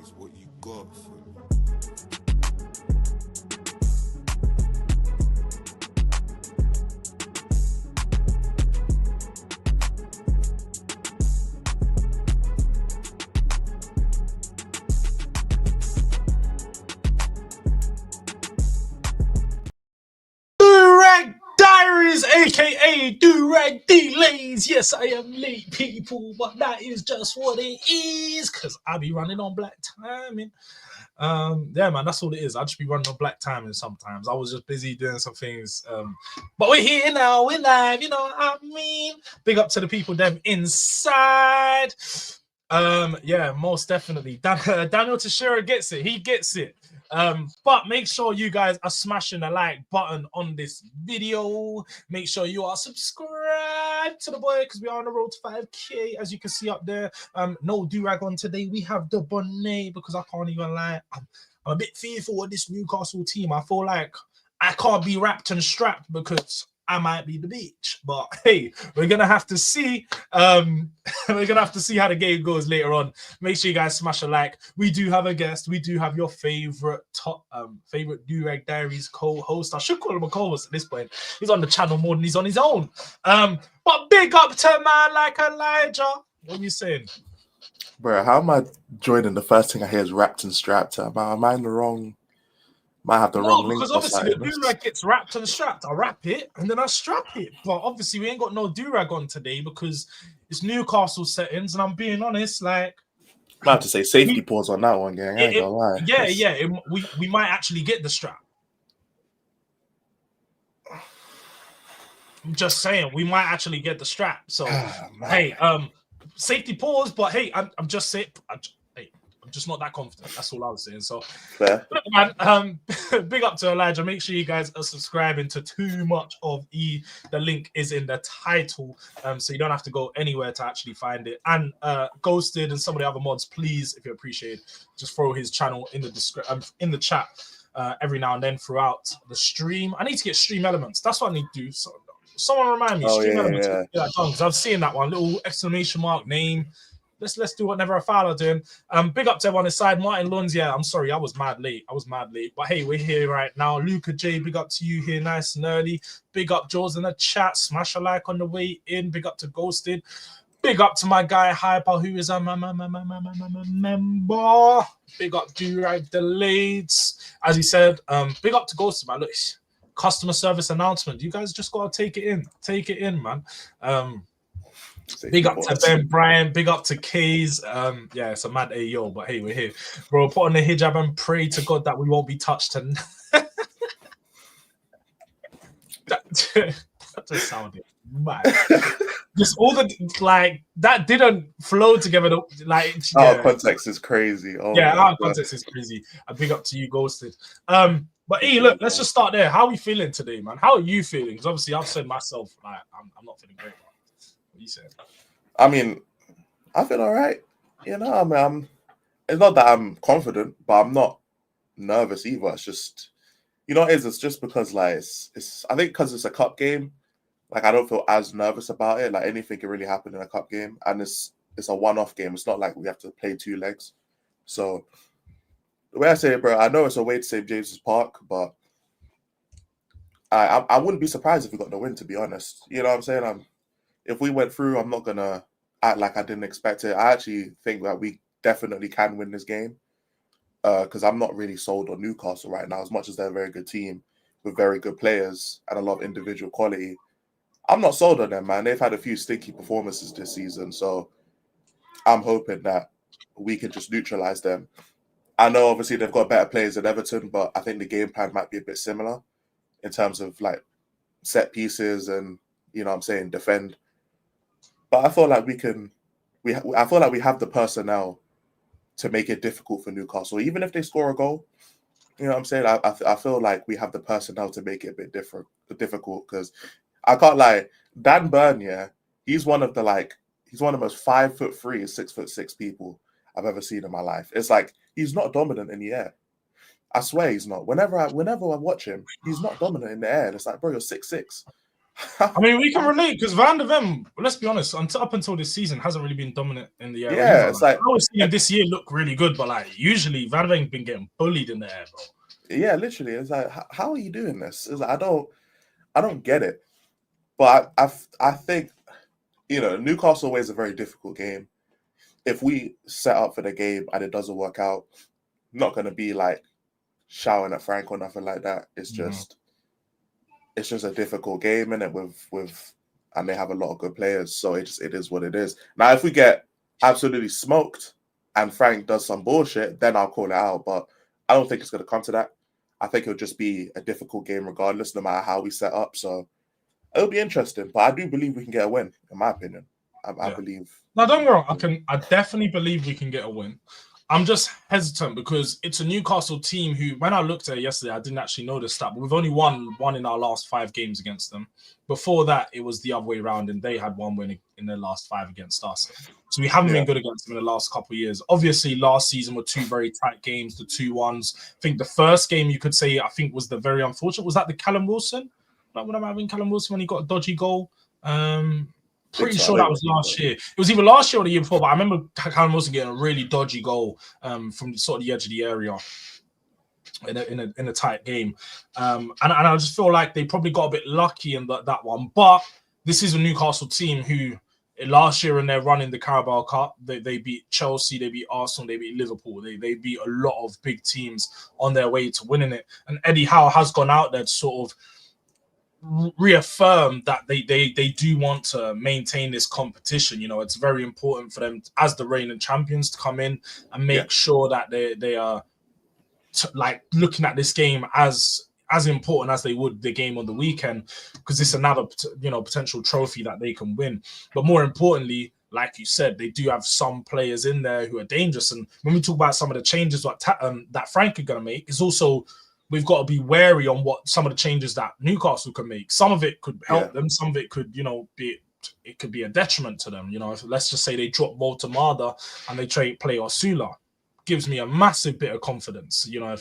is what you got for me. Durag Diaries, aka Durag Delays. Yes, I am late, people, but that is just what it is, because I be running on black timing. Yeah, man, that's all it is. I just be running on black timing sometimes. I was just busy doing some things. But we're here now, we're live, you know what I mean? Big up to the people them inside. Yeah, most definitely. Daniel Teixeira gets it. He gets it. But make sure you guys are smashing the like button on this video. Make sure you are subscribed to the boy, because we are on the road to 5K, as you can see up there. No durag on today. We have the bonnet, because I can't even lie. I'm a bit fearful of this Newcastle team. I feel like I can't be wrapped and strapped because I might be the beach. But hey, we're gonna have to see. We're gonna have to see how the game goes later on. Make sure you guys smash a like. We do have a guest. We do have your favorite favorite Durag Diaries co-host. I should call him a co-host at this point. He's on the channel more than he's on his own. But big up to man like Elijah. What are you saying? Bro, how am I joining? The first thing I hear is wrapped and strapped. Am I in the wrong? Might have the wrong link. Because obviously the durag gets wrapped and strapped. I wrap it and then I strap it. But obviously we ain't got no durag on today because it's Newcastle settings, and I'm being honest, like I have to say safety pause on that one, gang. I ain't gonna lie. Yeah, we might actually get the strap. I'm just saying we might actually get the strap. So hey, safety pause, but hey, I'm just saying. I'm just not that confident. That's all I was saying. So, man, big up to Elijah. Make sure you guys are subscribing to Too Much of E. The link is in the title, so you don't have to go anywhere to actually find it. And Ghosted and some of the other mods, please, if you appreciate, just throw his channel in the in the chat every now and then throughout the stream. I need to get stream elements. That's what I need to do. So, someone remind me. Stream elements. Yeah. Because I've seen that one little exclamation mark name. Let's do what Never a Fowler doing. Big up to everyone inside. Martin Luns, yeah, I'm sorry, I was mad late. But hey, we're here right now. Luca J, big up to you here, nice and early. Big up Jords in the chat. Smash a like on the way in. Big up to Ghosted. Big up to my guy Hyper, who is a member. Big up Durag Delays. As he said, big up to Ghosted, man. Look, customer service announcement. You guys just gotta take it in. Take it in, man. Big up to Ben Bryan, big up to Kays. Yeah, it's a mad AO, but hey, we're here. Bro, put on the hijab and pray to God that we won't be touched. And that just sounded mad. Just all the that didn't flow together. Like our context is crazy. Our context is crazy. And big up to you, Ghosted. But hey, look, let's just start there. How are we feeling today, man? How are you feeling? Because obviously I've said myself, like, I'm not feeling great. You said. I mean, I feel all right. You know, I mean, it's not that I'm confident, but I'm not nervous either. It's just, you know, it's just because like it's I think because it's a cup game, like I don't feel as nervous about it. Like anything can really happen in a cup game, and it's a one-off game. It's not like we have to play two legs. So the way I say it, bro, I know it's a way to St. James's Park, but I wouldn't be surprised if we got the win. To be honest, you know what I'm saying? If we went through, I'm not going to act like I didn't expect it. I actually think that we definitely can win this game because I'm not really sold on Newcastle right now, as much as they're a very good team with very good players and a lot of individual quality. I'm not sold on them, man. They've had a few stinky performances this season, so I'm hoping that we can just neutralize them. I know, obviously, they've got better players than Everton, but I think the game plan might be a bit similar in terms of, like, set pieces and, you know what I'm saying, defend. But I feel like I feel like we have the personnel to make it difficult for Newcastle, even if they score a goal. You know what I'm saying? I feel like we have the personnel to make it a bit difficult because I can't lie. Dan Burn, yeah, he's one of the most 5'3", 6'6" people I've ever seen in my life. It's like he's not dominant in the air. I swear he's not. Whenever I watch him, he's not dominant in the air. And it's like, bro, you're 6'6". I mean, we can relate because Van der Ven, let's be honest, up until this season, hasn't really been dominant in the air Yeah, either. it's like I was seeing this year look really good, but like usually Van der Ven's been getting bullied in the air, bro. yeah, literally, it's like, how are you doing this? It's like, I don't get it. But I think, you know, Newcastle away is a very difficult game. If we set up for the game and it doesn't work out, not going to be like shouting at Frank or nothing like that. It's just a difficult game, innit? And they have a lot of good players, so it is what it is. Now, if we get absolutely smoked and Frank does some bullshit, then I'll call it out. But I don't think it's going to come to that. I think it'll just be a difficult game regardless, no matter how we set up. So it'll be interesting. But I do believe we can get a win, in my opinion. I believe. No, don't get me wrong. I definitely believe we can get a win. I'm just hesitant because it's a Newcastle team who, when I looked at it yesterday, I didn't actually know the stat, but we've only won one in our last 5 games against them. Before that, it was the other way around, and they had 1 win in their last 5 against us. So we haven't been good against them in the last couple of years. Obviously, last season were 2 very tight games, the 2-1s. I think the first game you could say, I think, was the very unfortunate. Was that the Callum Wilson? That would have been Callum Wilson when he got a dodgy goal. Pretty sure that was last year. It was either last year or the year before, but I remember Callum Wilson getting a really dodgy goal from sort of the edge of the area in a tight game. And I just feel like they probably got a bit lucky in that one. But this is a Newcastle team who last year in their run in the Carabao Cup, they beat Chelsea, they beat Arsenal, they beat Liverpool. They beat a lot of big teams on their way to winning it. And Eddie Howe has gone out there to sort of reaffirm that they do want to maintain this competition. You know, it's very important for them as the reigning champions to come in and make sure that they are like looking at this game as important as they would the game on the weekend, because it's another potential trophy that they can win. But more importantly, like you said, they do have some players in there who are dangerous. And when we talk about some of the changes that Frank are going to make, is also we've got to be wary on what some of the changes that Newcastle can make. Some of it could help them. Some of it could, be a detriment to them. You know, let's just say they drop Voltemada and they play Osula. Gives me a massive bit of confidence, you know,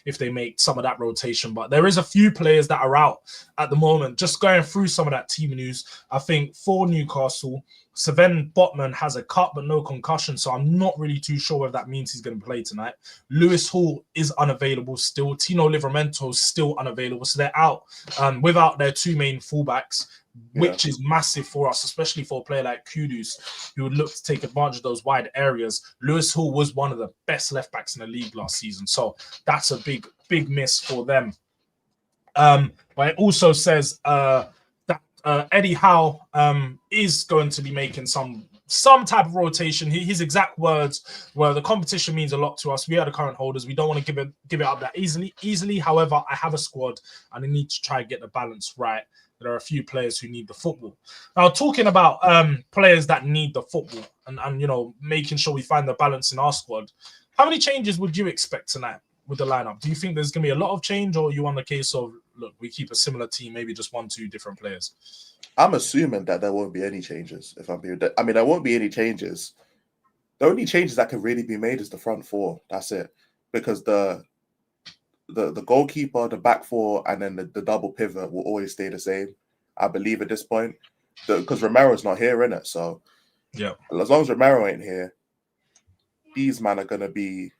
if they make some of that rotation. But there is a few players that are out at the moment. Just going through some of that team news, I think for Newcastle, Sven Botman has a cut but no concussion, so I'm not really too sure whether that means he's going to play tonight. Lewis Hall is unavailable still. Tino Livramento is still unavailable, so they're out without their 2 main fullbacks, which is massive for us, especially for a player like Kudus, who would look to take advantage of those wide areas. Lewis Hall was one of the best left backs in the league last season, so that's a big miss for them. But it also says that Eddie Howe is going to be making some type of rotation. His exact words were, "The competition means a lot to us. We are the current holders. We don't want to give it up that easily. However, I have a squad, and I need to try and get the balance right. There are a few players who need the football." Now, talking about players that need the football and making sure we find the balance in our squad, how many changes would you expect tonight with the lineup? Do you think there's going to be a lot of change, or are you on the case of, look, we keep a similar team, maybe just 1-2 different players? I'm assuming that there won't be any changes. There won't be any changes. The only changes that can really be made is the front 4. That's it. Because the goalkeeper, the back 4, and then the double pivot will always stay the same, I believe, at this point. Because Romero's not here, innit? So as long as Romero ain't here, these men are going to be...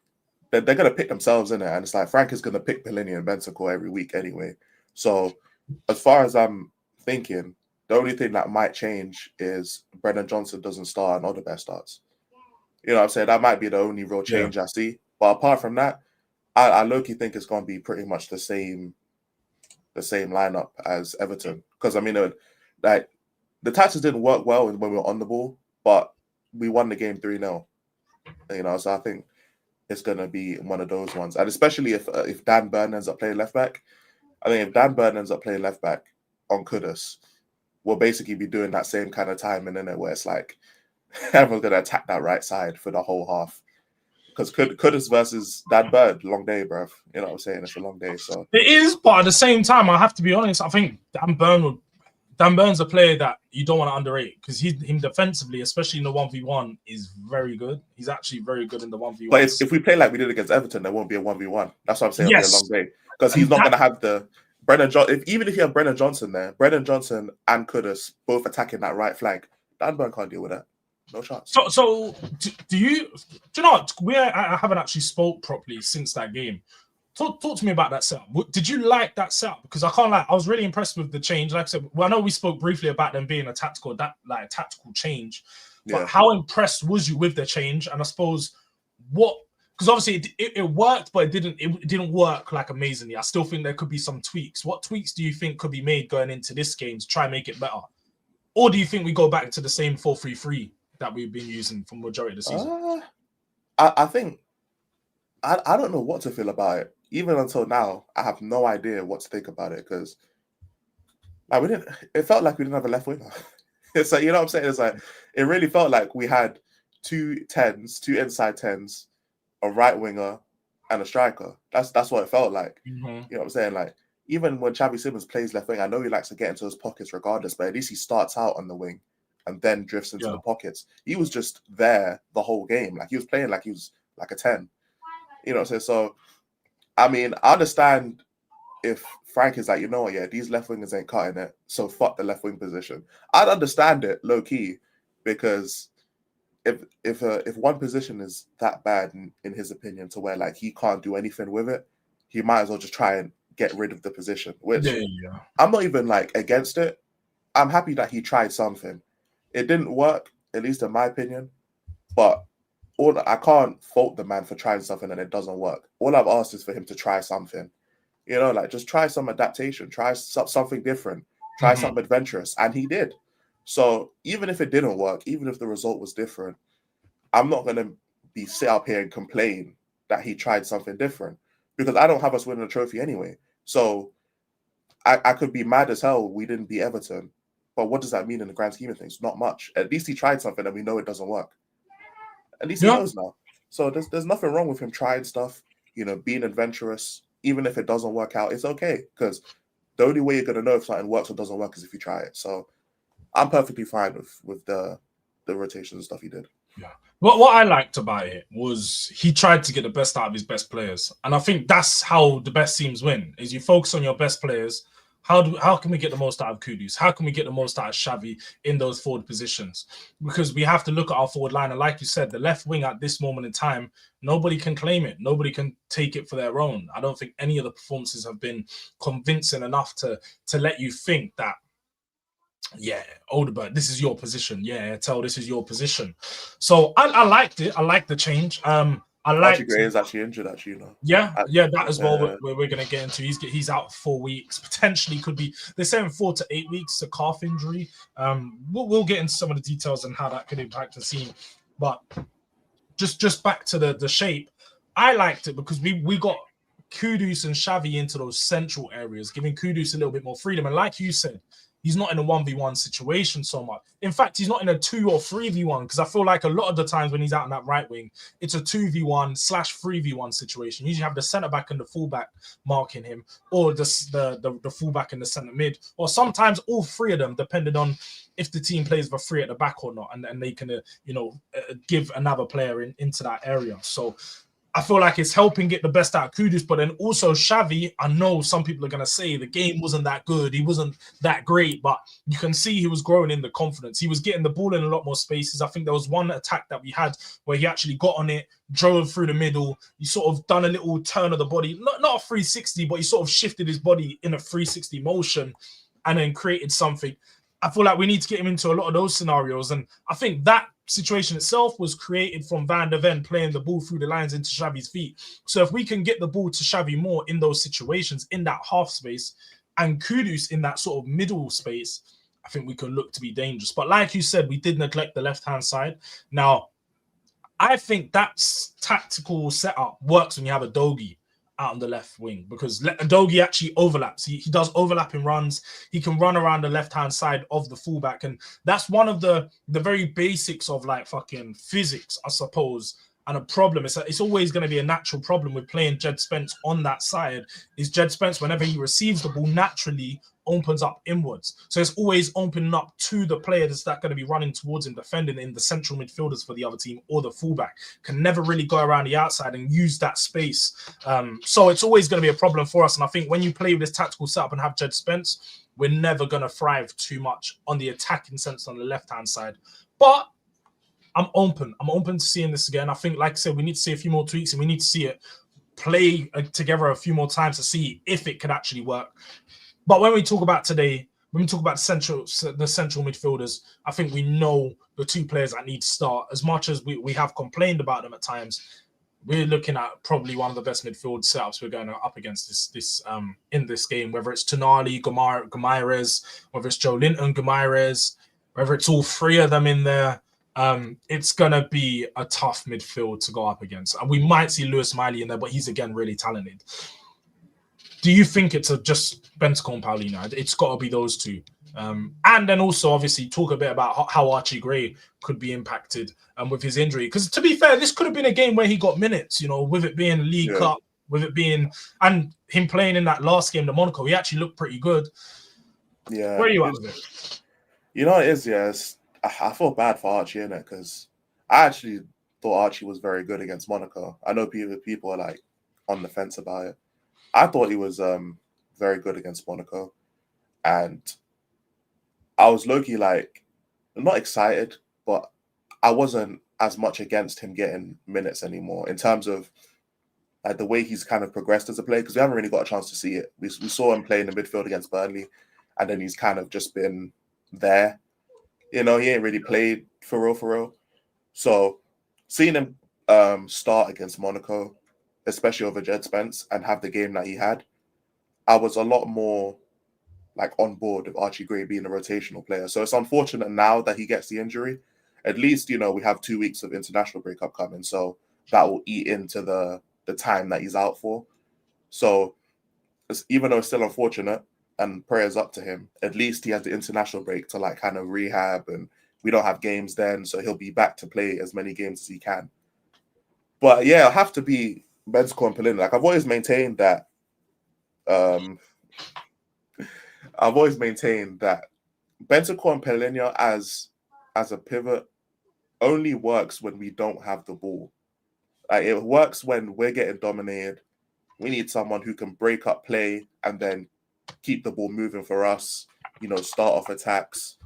They're going to pick themselves, innit? And it's like Frank is going to pick Pelini and Bentancur every week anyway. So as far as I'm thinking, the only thing that might change is Brennan Johnson doesn't start and Odobert starts. You know what I'm saying? That might be the only real change I see. But apart from that, I low-key think it's going to be pretty much the same lineup as Everton. Because, like, the tactics didn't work well when we were on the ball, but we won the game 3-0. So I think it's going to be one of those ones. And especially if Dan Burn ends up playing left-back. I think if Dan Burn ends up playing left-back on Kudus, we'll basically be doing that same kind of time, and then where it's like everyone's going to attack that right side for the whole half. Because Kudus versus Dan Bird, long day, bruv. You know what I'm saying? It's a long day. So it is, but at the same time, I have to be honest. I think Dan Burn's a player that you don't want to underrate, because him defensively, especially in the 1v1, is very good. He's actually very good in the 1v1. But if we play like we did against Everton, there won't be a 1v1. That's what I'm saying. It'll be a long day, because he's not going to have the Even if you have Brennan Johnson there, Brennan Johnson and Kudus both attacking that right flank, Dan Burn can't deal with that. No chance. So do you know what? I haven't actually spoke properly since that game. Talk to me about that setup. Did you like that setup? Because I can't lie, I was really impressed with the change. Like I said, well, I know we spoke briefly about them being a tactical change, but how impressed was you with the change? And I suppose because obviously it worked, but it didn't work like amazingly. I still think there could be some tweaks. What tweaks do you think could be made going into this game to try and make it better? Or do you think we go back to the same 4-3-3 that we've been using for the majority of the season? I think I don't know what to feel about it. Even until now, I have no idea what to think about it because it felt like we didn't have a left winger. It's like, you know what I'm saying? It's like it really felt like we had two inside 10s, a right winger, and a striker. That's what it felt like. Mm-hmm. You know what I'm saying? Like even when Xavi Simons plays left wing, I know he likes to get into his pockets regardless, but at least he starts out on the wing and then drifts into the pockets. He was just there the whole game. Like he was playing like he was like a 10. You know what I'm saying? So I mean, I understand if Frank is like, you know what, yeah, these left wingers ain't cutting it, so fuck the left wing position. I'd understand it low key because if one position is that bad in his opinion to where like he can't do anything with it, he might as well just try and get rid of the position. Which I'm not even like against it. I'm happy that he tried something. It didn't work, at least in my opinion, but I can't fault the man for trying something and it doesn't work. All I've asked is for him to try something. You know, like just try some adaptation, try something different, try something adventurous. And he did. So even if it didn't work, even if the result was different, I'm not going to sit up here and complain that he tried something different because I don't have us winning a trophy anyway. So I could be mad as hell we didn't beat Everton. But what does that mean in the grand scheme of things? Not much. At least he tried something and we know it doesn't work. At least he knows now. So there's nothing wrong with him trying stuff, you know, being adventurous. Even if it doesn't work out, it's okay. Because the only way you're going to know if something works or doesn't work is if you try it. So I'm perfectly fine with the rotations and stuff he did. Yeah. What I liked about it was he tried to get the best out of his best players. And I think that's how the best teams win, is you focus on your best players. How can we get the most out of Kudus? How can we get the most out of Xavi in those forward positions? Because we have to look at our forward line. And like you said, the left wing at this moment in time, nobody can claim it. Nobody can take it for their own. I don't think any of the performances have been convincing enough to let you think that, yeah, Odegaard, this is your position. Yeah, this is your position. So I liked it. I liked the change. I like Gray is actually injured. Actually, you know. Yeah, that as well. We're going to get into. He's out 4 weeks. Potentially could be. They're saying 4 to 8 weeks. A calf injury. We'll get into some of the details and how that could impact the team. But just back to the shape. I liked it because we got Kudus and Xavi into those central areas, giving Kudus a little bit more freedom. And like you said, he's not in a 1v1 situation so much. In fact, he's not in a 2 or 3v1 because I feel like a lot of the times when he's out in that right wing, it's a 2v1/3v1 situation. You usually have the centre back and the fullback marking him, or the fullback and the centre mid, or sometimes all three of them, depending on if the team plays for free at the back or not, and they can give another player into that area. So I feel like it's helping get the best out of Kudus, but then also Xavi, I know some people are going to say the game wasn't that good. He wasn't that great, but you can see he was growing in the confidence. He was getting the ball in a lot more spaces. I think there was one attack that we had where he actually got on it, drove through the middle. He sort of done a little turn of the body, not a 360, but he sort of shifted his body in a 360 motion and then created something. I feel like we need to get him into a lot of those scenarios. And I think that situation itself was created from Van der Ven playing the ball through the lines into Xavi's feet. So if we can get the ball to Xavi more in those situations, in that half space, and Kudus in that sort of middle space, I think we can look to be dangerous. But like you said, we did neglect the left-hand side. Now, I think that tactical setup works when you have a Dogi out on the left wing, because Dogi actually overlaps. He does overlapping runs. He can run around the left-hand side of the fullback. And that's one of the very basics of like fucking physics, I suppose, And a problem, it's always going to be a natural problem with playing Jed Spence on that side, is Jed Spence, whenever he receives the ball, naturally opens up inwards. So it's always opening up to the players that are going to be running towards him, defending in the central midfielders for the other team, or the fullback. Can never really go around the outside and use that space. So it's always going to be a problem for us. And I think when you play with this tactical setup and have Jed Spence, we're never going to thrive too much on the attacking sense on the left-hand side. But I'm open. I'm open to seeing this again. I think, like I said, we need to see a few more tweaks and we need to see it play together a few more times to see if it could actually work. But when we talk about today, when we talk about the central midfielders, I think we know the two players that need to start. As much as we have complained about them at times, we're looking at probably one of the best midfield setups we're going up against in this game, whether it's Tonali, Guimaraes, whether it's Joe Linton, Guimaraes, whether it's all three of them in there. It's going to be a tough midfield to go up against. And we might see Lewis Miley in there, but he's, again, really talented. Do you think it's just Bentancur and Paulinho? It's got to be those two. And then also, obviously, talk a bit about how Archie Gray could be impacted with his injury. Because, to be fair, this could have been a game where he got minutes, with it being League Cup, with it being... And him playing in that last game, the Monaco, he actually looked pretty good. Yeah. Where are you at with it? You know, it is, yes. I feel bad for Archie in it because I actually thought Archie was very good against Monaco. I know people are like on the fence about it. I thought he was very good against Monaco, and I was low-key like not excited, but I wasn't as much against him getting minutes anymore in terms of like the way he's kind of progressed as a player, because we haven't really got a chance to see it. We saw him play in the midfield against Burnley, and then he's kind of just been there. He ain't really played for real. So seeing him start against Monaco, especially over Jed Spence, and have the game that he had, I was a lot more like on board with Archie Gray being a rotational player. So it's unfortunate now that he gets the injury. At least, we have 2 weeks of international break upcoming, so that will eat into the time that he's out for. So even though it's still unfortunate, and prayers up to him, at least he has the international break to like kind of rehab, and we don't have games then, so he'll be back to play as many games as he can. But yeah, it'll have to be Bentancur and Paulinho. Like I've always maintained that Bentancur and Paulinho as a pivot only works when we don't have the ball. Like it works when we're getting dominated. We need someone who can break up play and then keep the ball moving for us, start off attacks.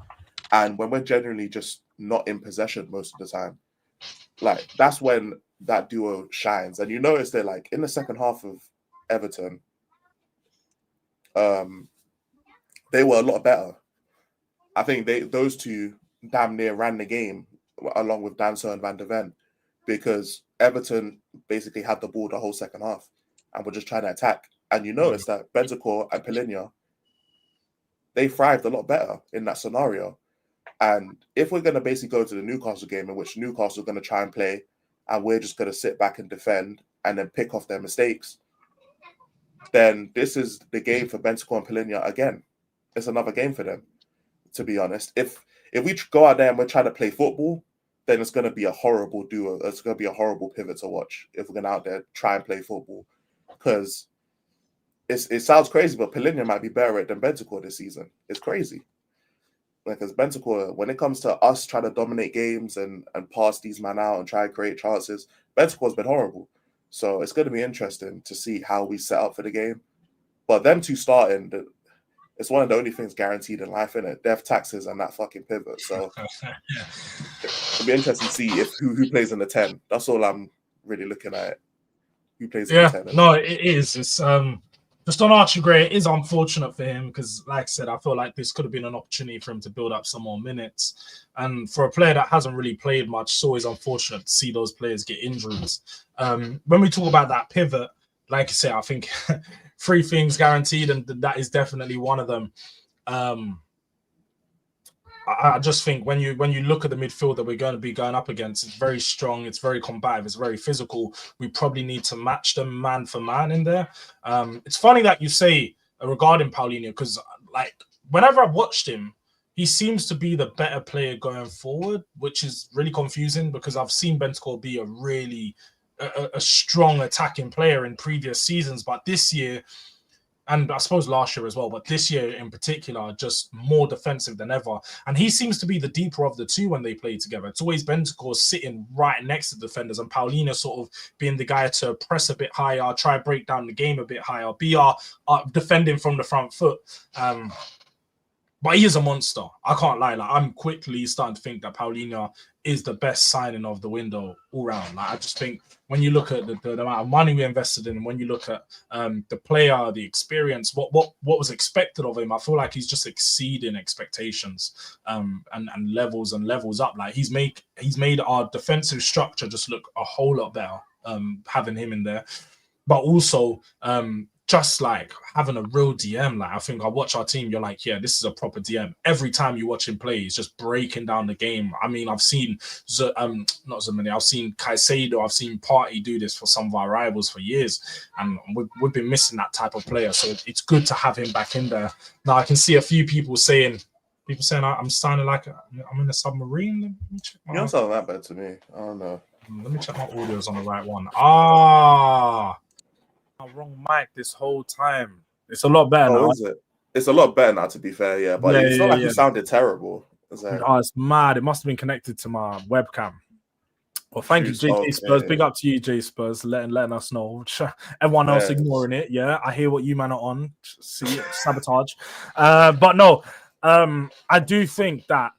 And when we're generally just not in possession most of the time, like that's when that duo shines. And you notice that like in the second half of Everton, they were a lot better. I think those two damn near ran the game along with Danso and Van de Ven, because Everton basically had the ball the whole second half and were just trying to attack. And you notice that Bentancur and Paulinho, they thrived a lot better in that scenario. And if we're going to basically go to the Newcastle game in which Newcastle are going to try and play and we're just going to sit back and defend and then pick off their mistakes, then this is the game for Bentancur and Paulinho again. It's another game for them, to be honest. If we go out there and we're trying to play football, then it's going to be a horrible duo. It's going to be a horrible pivot to watch if we're going to out there try and play football. Because it sounds crazy, but Paulinho might be better at than Bentancur this season. It's crazy. Because Bentancur, when it comes to us trying to dominate games and pass these men out and try to create chances, Bentancur's been horrible. So it's going to be interesting to see how we set up for the game. But them two starting, it's one of the only things guaranteed in life, innit? Death, taxes, and that fucking pivot. So it'll be interesting to see if who plays in the 10. That's all I'm really looking at. Who plays in the 10? No, it is. It's just on Archie Gray, it is unfortunate for him because, like I said, I feel like this could have been an opportunity for him to build up some more minutes. And for a player that hasn't really played much, it's always unfortunate to see those players get injuries. When we talk about that pivot, like I said, I think 3 things guaranteed, and that is definitely one of them. I just think when you look at the midfield that we're going to be going up against, it's very strong, it's very combative, it's very physical. We probably need to match them man for man in there. It's funny that you say regarding Paulinho, because like whenever I've watched him, he seems to be the better player going forward, which is really confusing because I've seen Bentancur be a really a strong attacking player in previous seasons, but this year, and I suppose last year as well, but this year in particular, just more defensive than ever. And he seems to be the deeper of the two when they play together. It's always Bentancur sitting right next to defenders and Paulinho sort of being the guy to press a bit higher, try to break down the game a bit higher, be our defending from the front foot. But he is a monster. I can't lie. Like, I'm quickly starting to think that Paulinho is the best signing of the window all round. Like, I just think when you look at the amount of money we invested in, when you look at the player, the experience, what was expected of him, I feel like he's just exceeding expectations and levels up. Like, he's made our defensive structure just look a whole lot better having him in there. But also, just like having a real DM. Like, I think I watch our team, you're like, yeah, this is a proper DM. Every time you watch him play, he's just breaking down the game. I mean, I've seen not so many. I've seen Caicedo, I've seen Partey do this for some of our rivals for years, and we've been missing that type of player. So it's good to have him back in there. Now I can see a few people saying I'm sounding like I'm in a submarine. Let me check you don't sound that bad to me. I don't know. Let me check my audio's on the right one. Wrong mic this whole time. It's a lot better now. Is it? It's a lot better now, to be fair, yeah. But it's not like you sounded terrible. It's mad. It must have been connected to my webcam. Well, thank you, JJ Spurs. Big up to you, J Spurs, letting us know. Everyone else ignoring it. Yeah, I hear what you man are on. See, sabotage. But no, I do think that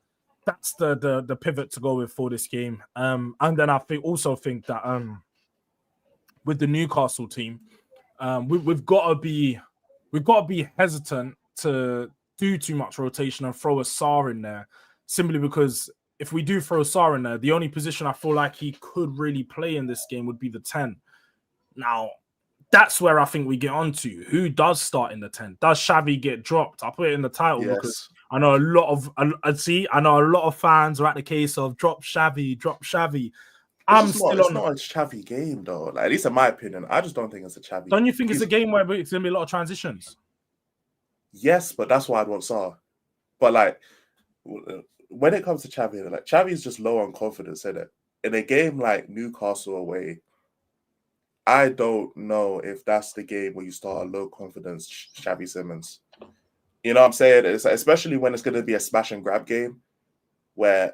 that's the pivot to go with for this game. And then I also think that with the Newcastle team, we've got to be hesitant to do too much rotation and throw a Sarr in there, simply because if we do throw Sarr in there, the only position I feel like he could really play in this game would be the 10. Now, that's where I think we get onto who does start in the 10. Does Xavi get dropped? I put it in the title because I know a lot of fans are at the case of drop Xavi. It's not a Xavi game, though. Like, at least in my opinion, I just don't think it's a Xavi. Don't you think it's a game where it's going to be a lot of transitions? Yes, but that's why I'd want Sarr. But like, when it comes to Xavi, like, Xavi is just low on confidence in it. In a game like Newcastle away, I don't know if that's the game where you start a low confidence Xavi Simons. You know what I'm saying? It's, especially when it's going to be a smash and grab game, where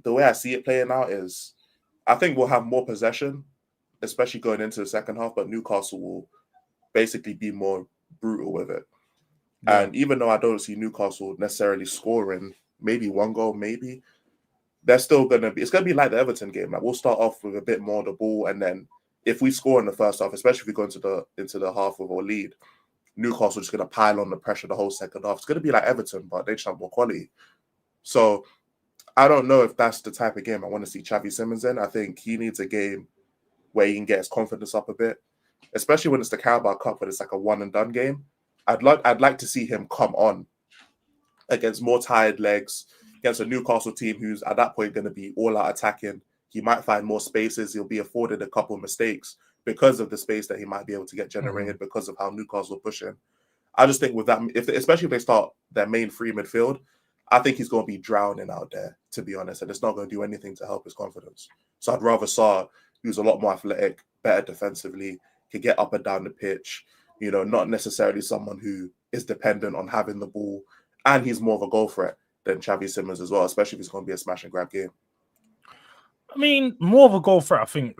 the way I see it playing out is, I think we'll have more possession, especially going into the second half, but Newcastle will basically be more brutal with it. Yeah. And even though I don't see Newcastle necessarily scoring, maybe one goal, maybe, they're still going to be, it's going to be like the Everton game. Like, we'll start off with a bit more of the ball, and then if we score in the first half, especially if we go into the half with a lead, Newcastle just going to pile on the pressure the whole second half. It's going to be like Everton, but they just have more quality. So I don't know if that's the type of game I want to see Xavi Simons in. I think he needs a game where he can get his confidence up a bit, especially when it's the Carabao Cup, but it's like a one and done game. I'd like to see him come on against more tired legs, against a Newcastle team who's at that point going to be all out attacking. He might find more spaces. He'll be afforded a couple of mistakes because of the space that he might be able to get generated because of how Newcastle push him. I just think with that, especially if they start their main free midfield, I think he's going to be drowning out there, to be honest, and it's not going to do anything to help his confidence. So I'd rather Sarr, who's a lot more athletic, better defensively, can get up and down the pitch, you know, not necessarily someone who is dependent on having the ball, and he's more of a goal threat than Xavi Simons as well, especially if it's going to be a smash and grab game. I mean, more of a goal threat, I think.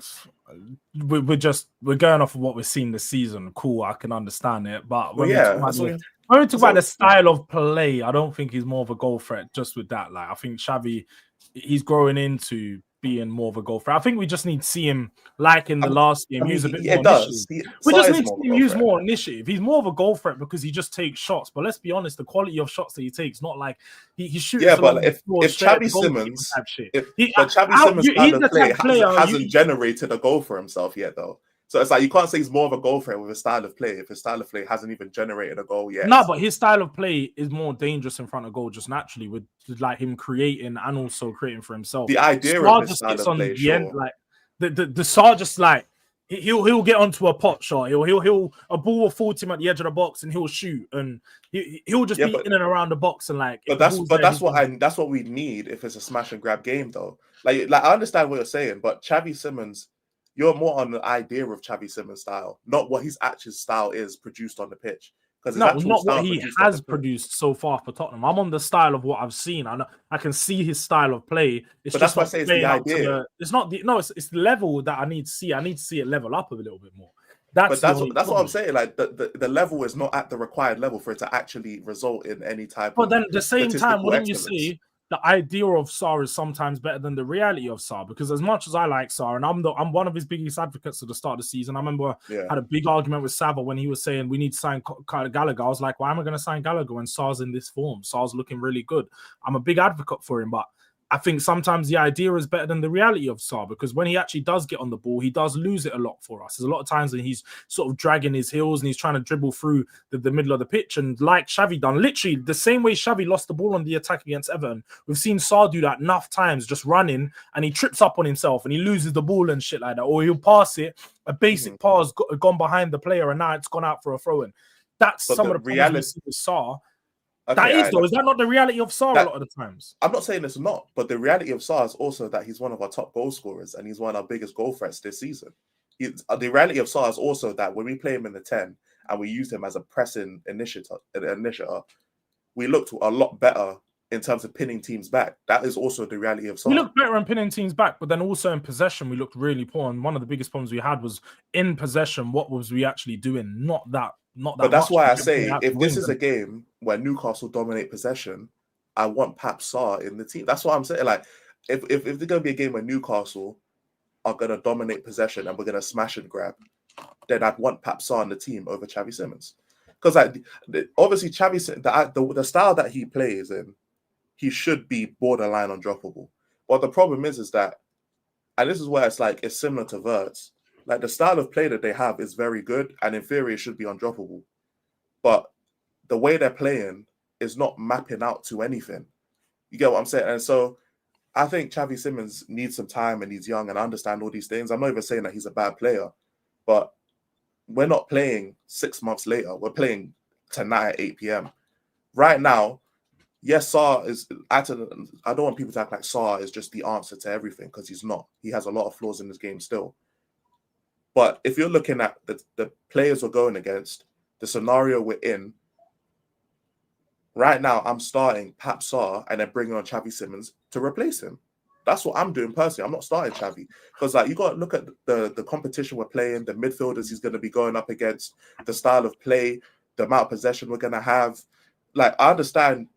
We're going off of what we've seen this season. Cool, I can understand it. But when we talk about the style of play, I don't think he's more of a goal threat just with that. Like, I think Xavi, he's growing into being more of a goal threat. I think we just need to see him, like in the last game, use a bit more initiative. We just need to see him use more initiative. He's more of a goal threat because he just takes shots. But let's be honest, the quality of shots that he takes, not like he shoots. Yeah, but if Xavi Simons, Xavi Simons' play hasn't generated a goal for himself yet, though. So it's like you can't say he's more of a goal threat with his style of play if his style of play hasn't even generated a goal yet. No, but his style of play is more dangerous in front of goal just naturally with like him creating and also creating for himself. The idea of his style of play, like the Sarr just like He'll get onto a pot shot. He'll a ball will fall to him at the edge of the box and he'll shoot, and he'll just be in and around the box and like. But that's what we need if it's a smash and grab game though. Like I understand what you're saying, but Xavi Simons, you're more on the idea of Xavi Simons' style, not what his actual style is produced on the pitch. Because not what he has produced so far for Tottenham. I'm on the style of what I've seen. I can see his style of play. It's just that's why I say it's the idea. It's not the it's the level that I need to see. I need to see it level up a little bit more. That's what I'm saying. Like the level is not at the required level for it to actually result in any type. But then at the same time, wouldn't you see the idea of Sarr is sometimes better than the reality of Sarr? Because as much as I like Sarr, and I'm one of his biggest advocates at the start of the season. I remember I had a big argument with Sava when he was saying we need to sign Gallagher. I was like, why am I going to sign Gallagher when Sarr's in this form? Sarr's looking really good. I'm a big advocate for him, but I think sometimes the idea is better than the reality of Sarr, because when he actually does get on the ball, he does lose it a lot for us. There's a lot of times that he's sort of dragging his heels and he's trying to dribble through the middle of the pitch. And like Xavi done, literally the same way Xavi lost the ball on the attack against Everton, we've seen Sarr do that enough times, just running, and he trips up on himself and he loses the ball and shit like that. Or he'll pass it, a basic pass gone behind the player and now it's gone out for a throw-in. That's some of the reality we see with Sarr. Okay, is that not the reality of Sarr a lot of the times? I'm not saying it's not, but the reality of Sarr is also that he's one of our top goal scorers and he's one of our biggest goal threats this season. The reality of Sarr is also that when we play him in the 10 and we use him as a pressing initiator, we looked a lot better in terms of pinning teams back. That is also the reality of Sarr. We looked better in pinning teams back, but then also in possession, we looked really poor. And one of the biggest problems we had was in possession. What was we actually doing? Not that. But that's why I say if this is a game where Newcastle dominate possession, I want Pap Sarr in the team. That's what I'm saying. Like, if there's going to be a game where Newcastle are going to dominate possession and we're going to smash and grab, then I'd want Pap Sarr in the team over Xavi Simons. Because obviously Xavi, the style that he plays in, he should be borderline undroppable. But the problem is that, and this is where it's similar to Wirtz. Like the style of play that they have is very good, and in theory it should be undroppable. But the way they're playing is not mapping out to anything. You get what I'm saying? And so I think Xavi Simons needs some time and he's young and I understand all these things. I'm not even saying that he's a bad player, but we're not playing 6 months later. We're playing tonight at 8 p.m. Right now, yes, Sarr is. I don't want people to act like Sarr is just the answer to everything, because he's not. He has a lot of flaws in this game still. But if you're looking at the players we're going against, the scenario we're in, right now I'm starting Pap Sarr and then bringing on Xavi Simons to replace him. That's what I'm doing personally. I'm not starting Xavi, because you got to look at the competition we're playing, the midfielders he's going to be going up against, the style of play, the amount of possession we're going to have. Like, I understand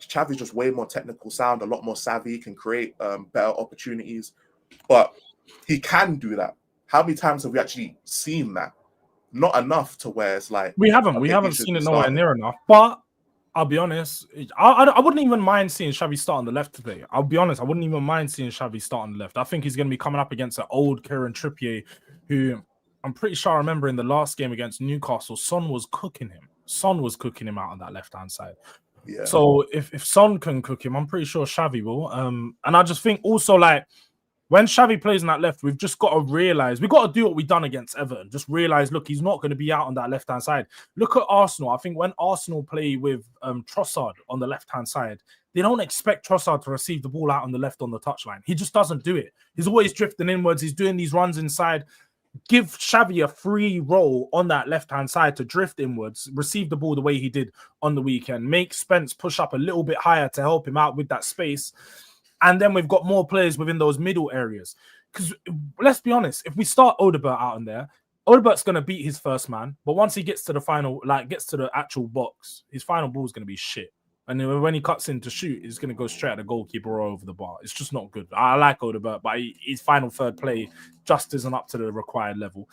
Xavi's just way more technical sound, a lot more savvy, can create better opportunities, but he can do that. How many times have we actually seen that? Not enough to where it's like... We haven't seen it nowhere near enough. But I'll be honest, I wouldn't even mind seeing Xavi start on the left today. I'll be honest, I wouldn't even mind seeing Xavi start on the left. I think he's going to be coming up against an old Kieran Trippier, who I'm pretty sure I remember in the last game against Newcastle, Son was cooking him. Son was cooking him out on that left-hand side. Yeah. So if Son can cook him, I'm pretty sure Xavi will. And I just think also, like, when Xavi plays on that left, we've just got to realize, we've got to do what we've done against Everton. Just realize, look, he's not going to be out on that left-hand side. Look at Arsenal. I think when Arsenal play with Trossard on the left-hand side, they don't expect Trossard to receive the ball out on the left on the touchline. He just doesn't do it. He's always drifting inwards. He's doing these runs inside. Give Xavi a free role on that left-hand side to drift inwards, receive the ball the way he did on the weekend, make Spence push up a little bit higher to help him out with that space. And then we've got more players within those middle areas. Because let's be honest, if we start Odegaard out in there, Odegaard's going to beat his first man. But once he gets to the final, gets to the actual box, his final ball is going to be shit. And then when he cuts in to shoot, he's going to go straight at the goalkeeper or over the bar. It's just not good. I like Odegaard, but his final third play just isn't up to the required level.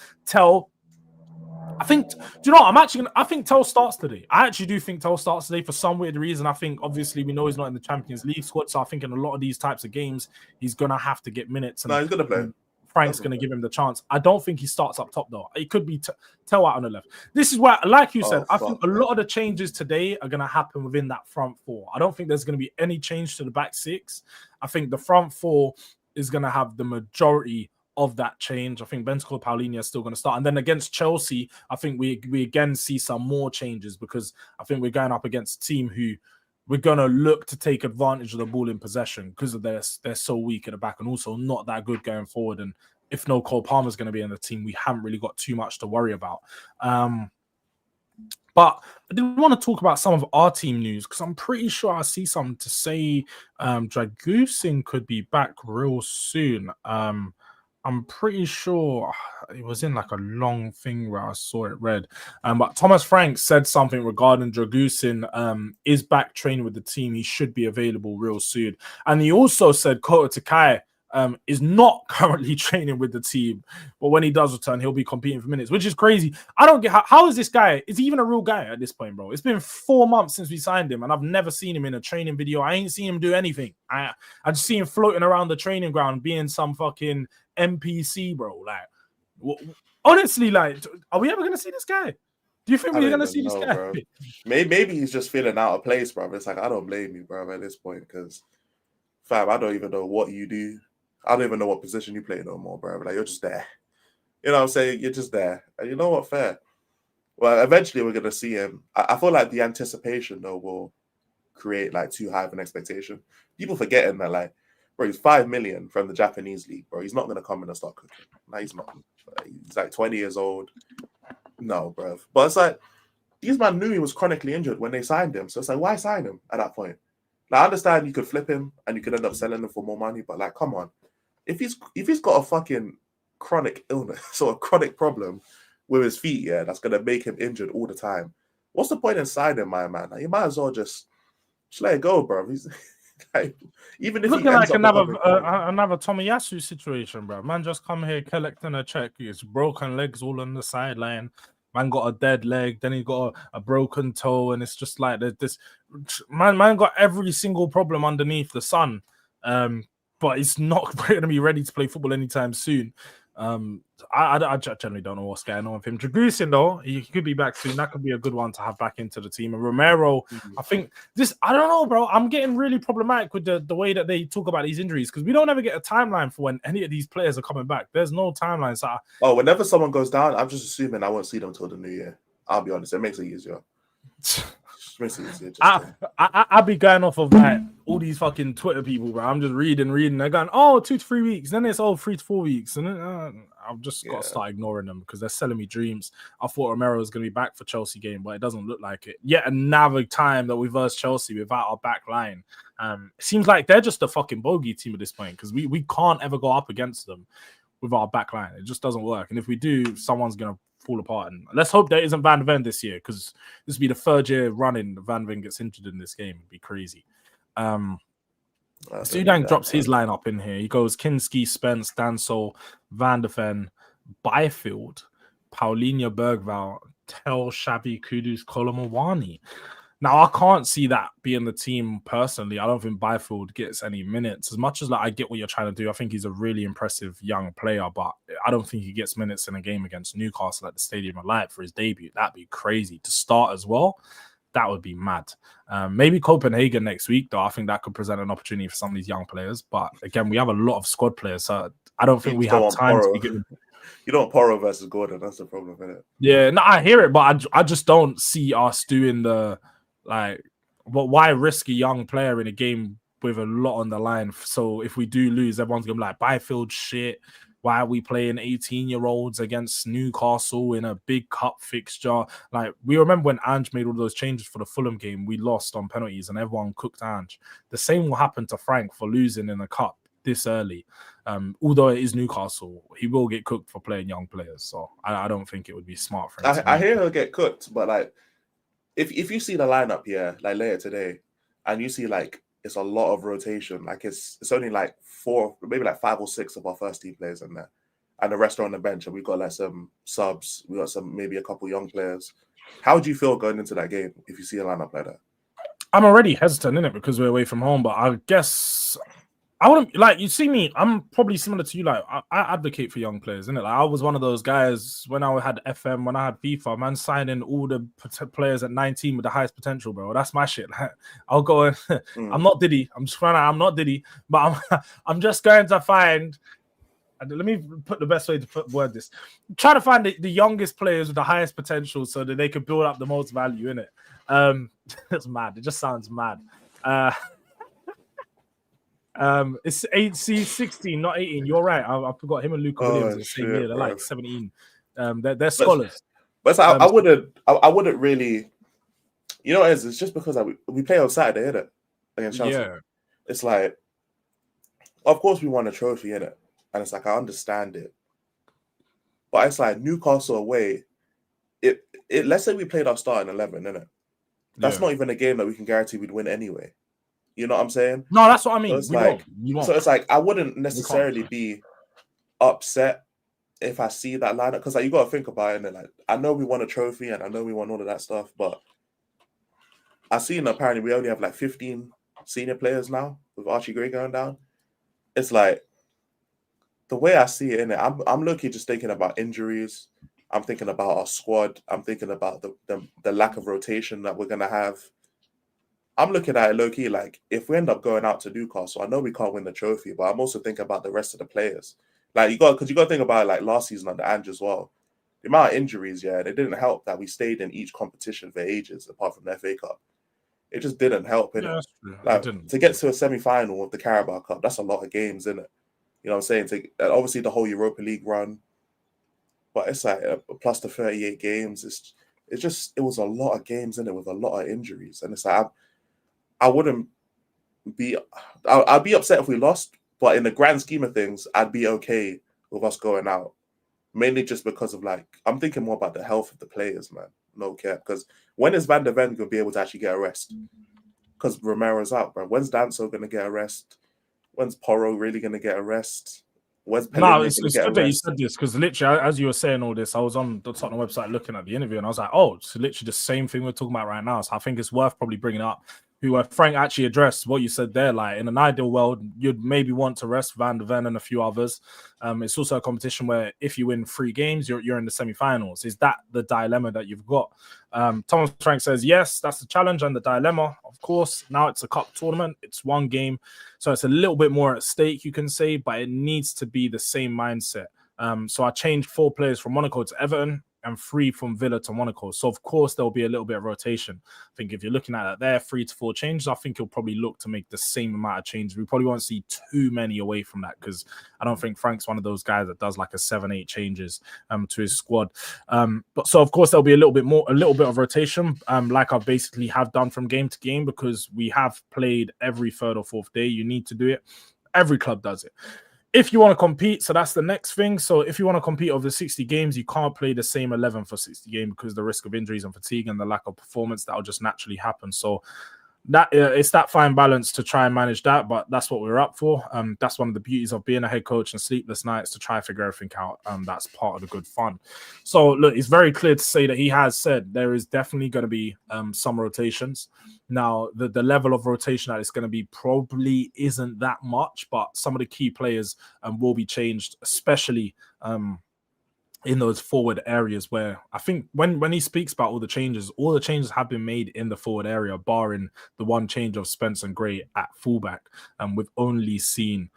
I think, do you know what? I think Tell starts today. I actually do think Tell starts today for some weird reason. I think, obviously, we know he's not in the Champions League squad, so I think in a lot of these types of games, he's going to have to get minutes. And, no, he's going to play. Frank's going to give him the chance. I don't think he starts up top, though. It could be Tell out on the left. This is where, like you said, I think a lot of the changes today are going to happen within that front four. I don't think there's going to be any change to the back six. I think the front four is going to have the majority of that change. I think Bentancur, Paulinho is still going to start. And then against Chelsea, I think we again see some more changes because I think we're going up against a team who we're going to look to take advantage of the ball in possession because of they're so weak at the back and also not that good going forward. And if no Cole Palmer's going to be in the team, we haven't really got too much to worry about. But I did want to talk about some of our team news because I'm pretty sure I see something to say Dragusin could be back real soon. I'm pretty sure it was in like a long thing where I saw it read. But Thomas Frank said something regarding Dragusin is back training with the team. He should be available real soon. And he also said Kota Takai is not currently training with the team, but when he does return, he'll be competing for minutes, which is crazy. I don't get how is this guy? Is he even a real guy at this point, bro? It's been 4 months since we signed him, and I've never seen him in a training video. I ain't seen him do anything. I just see him floating around the training ground, being some fucking NPC, bro. Like, honestly, like, are we ever gonna see this guy? Do you think we're gonna see this guy? Bro. Maybe he's just feeling out of place, bro. It's like I don't blame you, bro, at this point, because fam, I don't even know what you do. I don't even know what position you play no more, bro. Like, you're just there. You know what I'm saying? You're just there. And you know what? Fair. Well, eventually we're going to see him. I feel like the anticipation, though, will create, like, too high of an expectation. People forgetting that, like, bro, he's 5 million from the Japanese league, bro. He's not going to come in and start cooking. No, he's not. He's, like, 20 years old. No, bro. But it's like, these man knew he was chronically injured when they signed him. So it's like, why sign him at that point? Like, I understand you could flip him and you could end up selling him for more money, but, like, come on. If he's got a fucking chronic illness or a chronic problem with his feet, yeah, that's gonna make him injured all the time, what's the point in signing my man? Like, you might as well just let it go, bro. He's like, even if looking like another Tomiyasu situation, bro. Man just come here collecting a check. His broken legs all on the sideline. Man got a dead leg, then he got a broken toe, and it's just like there's this man got every single problem underneath the sun. But it's not going to be ready to play football anytime soon. I generally don't know what's going on with him. Dragusin, though, he could be back soon. That could be a good one to have back into the team. And Romero, I think I don't know, bro. I'm getting really problematic with the way that they talk about these injuries because we don't ever get a timeline for when any of these players are coming back. There's no timeline. So whenever someone goes down, I'm just assuming I won't see them until the new year. I'll be honest. It makes it easier. I'll be going off of like all these fucking Twitter people, bro. I'm just reading. They're going, 2 to 3 weeks. Then it's 3 to 4 weeks. And then I've just got to start ignoring them because they're selling me dreams. I thought Romero was going to be back for Chelsea game, but it doesn't look like it. Yet another time that we versed Chelsea without our back line. It seems like they're just a fucking bogey team at this point because we can't ever go up against them with our back line. It just doesn't work. And if we do, someone's going to fall apart. And let's hope there isn't Van de Ven this year because this will be the 3rd year running Van de Ven gets injured in this game. It'd be crazy. Sudang drops his lineup in here. He goes Kinski, Spence, Dansol, Van de Ven, Byfield, Paulinho, Bergval, Tel, Shabby, Kudus, Kolomowani. Now, I can't see that being the team personally. I don't think Byfield gets any minutes. As much as like I get what you're trying to do, I think he's a really impressive young player, but I don't think he gets minutes in a game against Newcastle at the Stadium of Light for his debut. That'd be crazy. To start as well, that would be mad. Maybe Copenhagen next week, though. I think that could present an opportunity for some of these young players. But again, we have a lot of squad players, so I don't think we have time to be given. You don't Porro versus Gordon. That's the problem, isn't it? Yeah, no, I hear it, but I just don't see us doing the but why risk a young player in a game with a lot on the line? So if we do lose, everyone's gonna be like, Byfield shit. Why are we playing 18-year-olds against Newcastle in a big cup fixture? Like, we remember when Ange made all those changes for the Fulham game, we lost on penalties and everyone cooked Ange. The same will happen to Frank for losing in a cup this early. Although it is Newcastle, he will get cooked for playing young players. So I don't think it would be smart for him. I hear he'll get cooked, but like, if you see the lineup here, like later today, and you see like it's a lot of rotation, like it's only like 4, maybe like 5 or 6 of our first team players in there, and the rest are on the bench, and we've got like some subs, we got maybe a couple young players. How do you feel going into that game if you see a lineup like that? I'm already hesitant in it because we're away from home, but I guess I wouldn't like you see me. I'm probably similar to you. Like I advocate for young players, isn't it? Like I was one of those guys when I had FM, when I had FIFA, man, signing all the players at 19 with the highest potential, bro. That's my shit. Like, I'll go and I'm not Diddy. I'm just trying. I'm not Diddy, but I'm just going to find let me put the best way to word this. Try to find the youngest players with the highest potential so that they could build up the most value in it. It's mad. It just sounds mad. It's 16, not 18. You're right. I forgot him and Luca Williams are the same year. They're like 17. They're scholars. But I wouldn't really. You know what it is? It's just because we play on Saturday, innit? Against Chelsea. Yeah. It's like, of course we won a trophy, innit? And it's like, I understand it. But it's like Newcastle away. Let's say we played our starting 11, innit? That's not even a game that we can guarantee we'd win anyway. You know what I'm saying? No, that's what I mean. So it's like I wouldn't necessarily be upset if I see that lineup, because like you got to think about it. And like, I know we won a trophy and I know we won all of that stuff, but I seen apparently we only have like 15 senior players now with Archie Gray going down. It's like the way I see it in it, I'm looking just thinking about injuries. I'm thinking about our squad. I'm thinking about the lack of rotation that we're gonna have. I'm looking at it low key like if we end up going out to Newcastle, I know we can't win the trophy, but I'm also thinking about the rest of the players. Like you got to think about it, like last season under Ange as well. The amount of injuries, yeah, it didn't help that we stayed in each competition for ages, apart from the FA Cup. It just didn't help, innit? Like, to get to a semi-final of the Carabao Cup, that's a lot of games, innit? You know what I'm saying? Obviously the whole Europa League run, but it's like plus the 38 games. It was a lot of games in it with a lot of injuries, and it's like I wouldn't be. I'd be upset if we lost, but in the grand scheme of things, I'd be okay with us going out. Mainly just because of like I'm thinking more about the health of the players, man. No care, because when is Van der Ven going to be able to actually get a rest? Because Romero's out, bro. When's Danso going to get a rest? When's Porro really going to get a rest? When's No, it's good that you said this, because literally, as you were saying all this, I was on the Tottenham website looking at the interview, and I was like, oh, it's literally the same thing we're talking about right now. So I think it's worth probably bringing up. Frank actually addressed what you said there. Like in an ideal world, you'd maybe want to rest Van der Ven and a few others. It's also a competition where if you win 3 games, you're in the semi-finals. Is that the dilemma that you've got? Thomas Frank says, yes, that's the challenge and the dilemma. Of course, now it's a cup tournament. It's 1 game. So it's a little bit more at stake, you can say, but it needs to be the same mindset. So I changed 4 players from Monaco to Everton and 3 from Villa to Monaco. So, of course, there'll be a little bit of rotation. I think if you're looking at it there, 3 to 4 changes, I think he'll probably look to make the same amount of changes. We probably won't see too many away from that, because I don't think Frank's one of those guys that does like a 7-8 changes to his squad. But so, of course, there'll be a little bit of rotation, like I basically have done from game to game, because we have played every 3rd or 4th day. You need to do it. Every club does it. If you want to compete, so that's the next thing. So if you want to compete over 60 games, you can't play the same 11 for 60 games because the risk of injuries and fatigue and the lack of performance that will just naturally happen. So that it's that fine balance to try and manage that, but that's what we're up for. That's one of the beauties of being a head coach and sleepless nights, to try and figure everything out. That's part of the good fun. So look, it's very clear to say that he has said there is definitely going to be some rotations. Now, the level of rotation that it's going to be probably isn't that much, but some of the key players will be changed, especially in those forward areas, where I think when he speaks about all the changes have been made in the forward area, barring the one change of Spence and Gray at fullback. We've only seen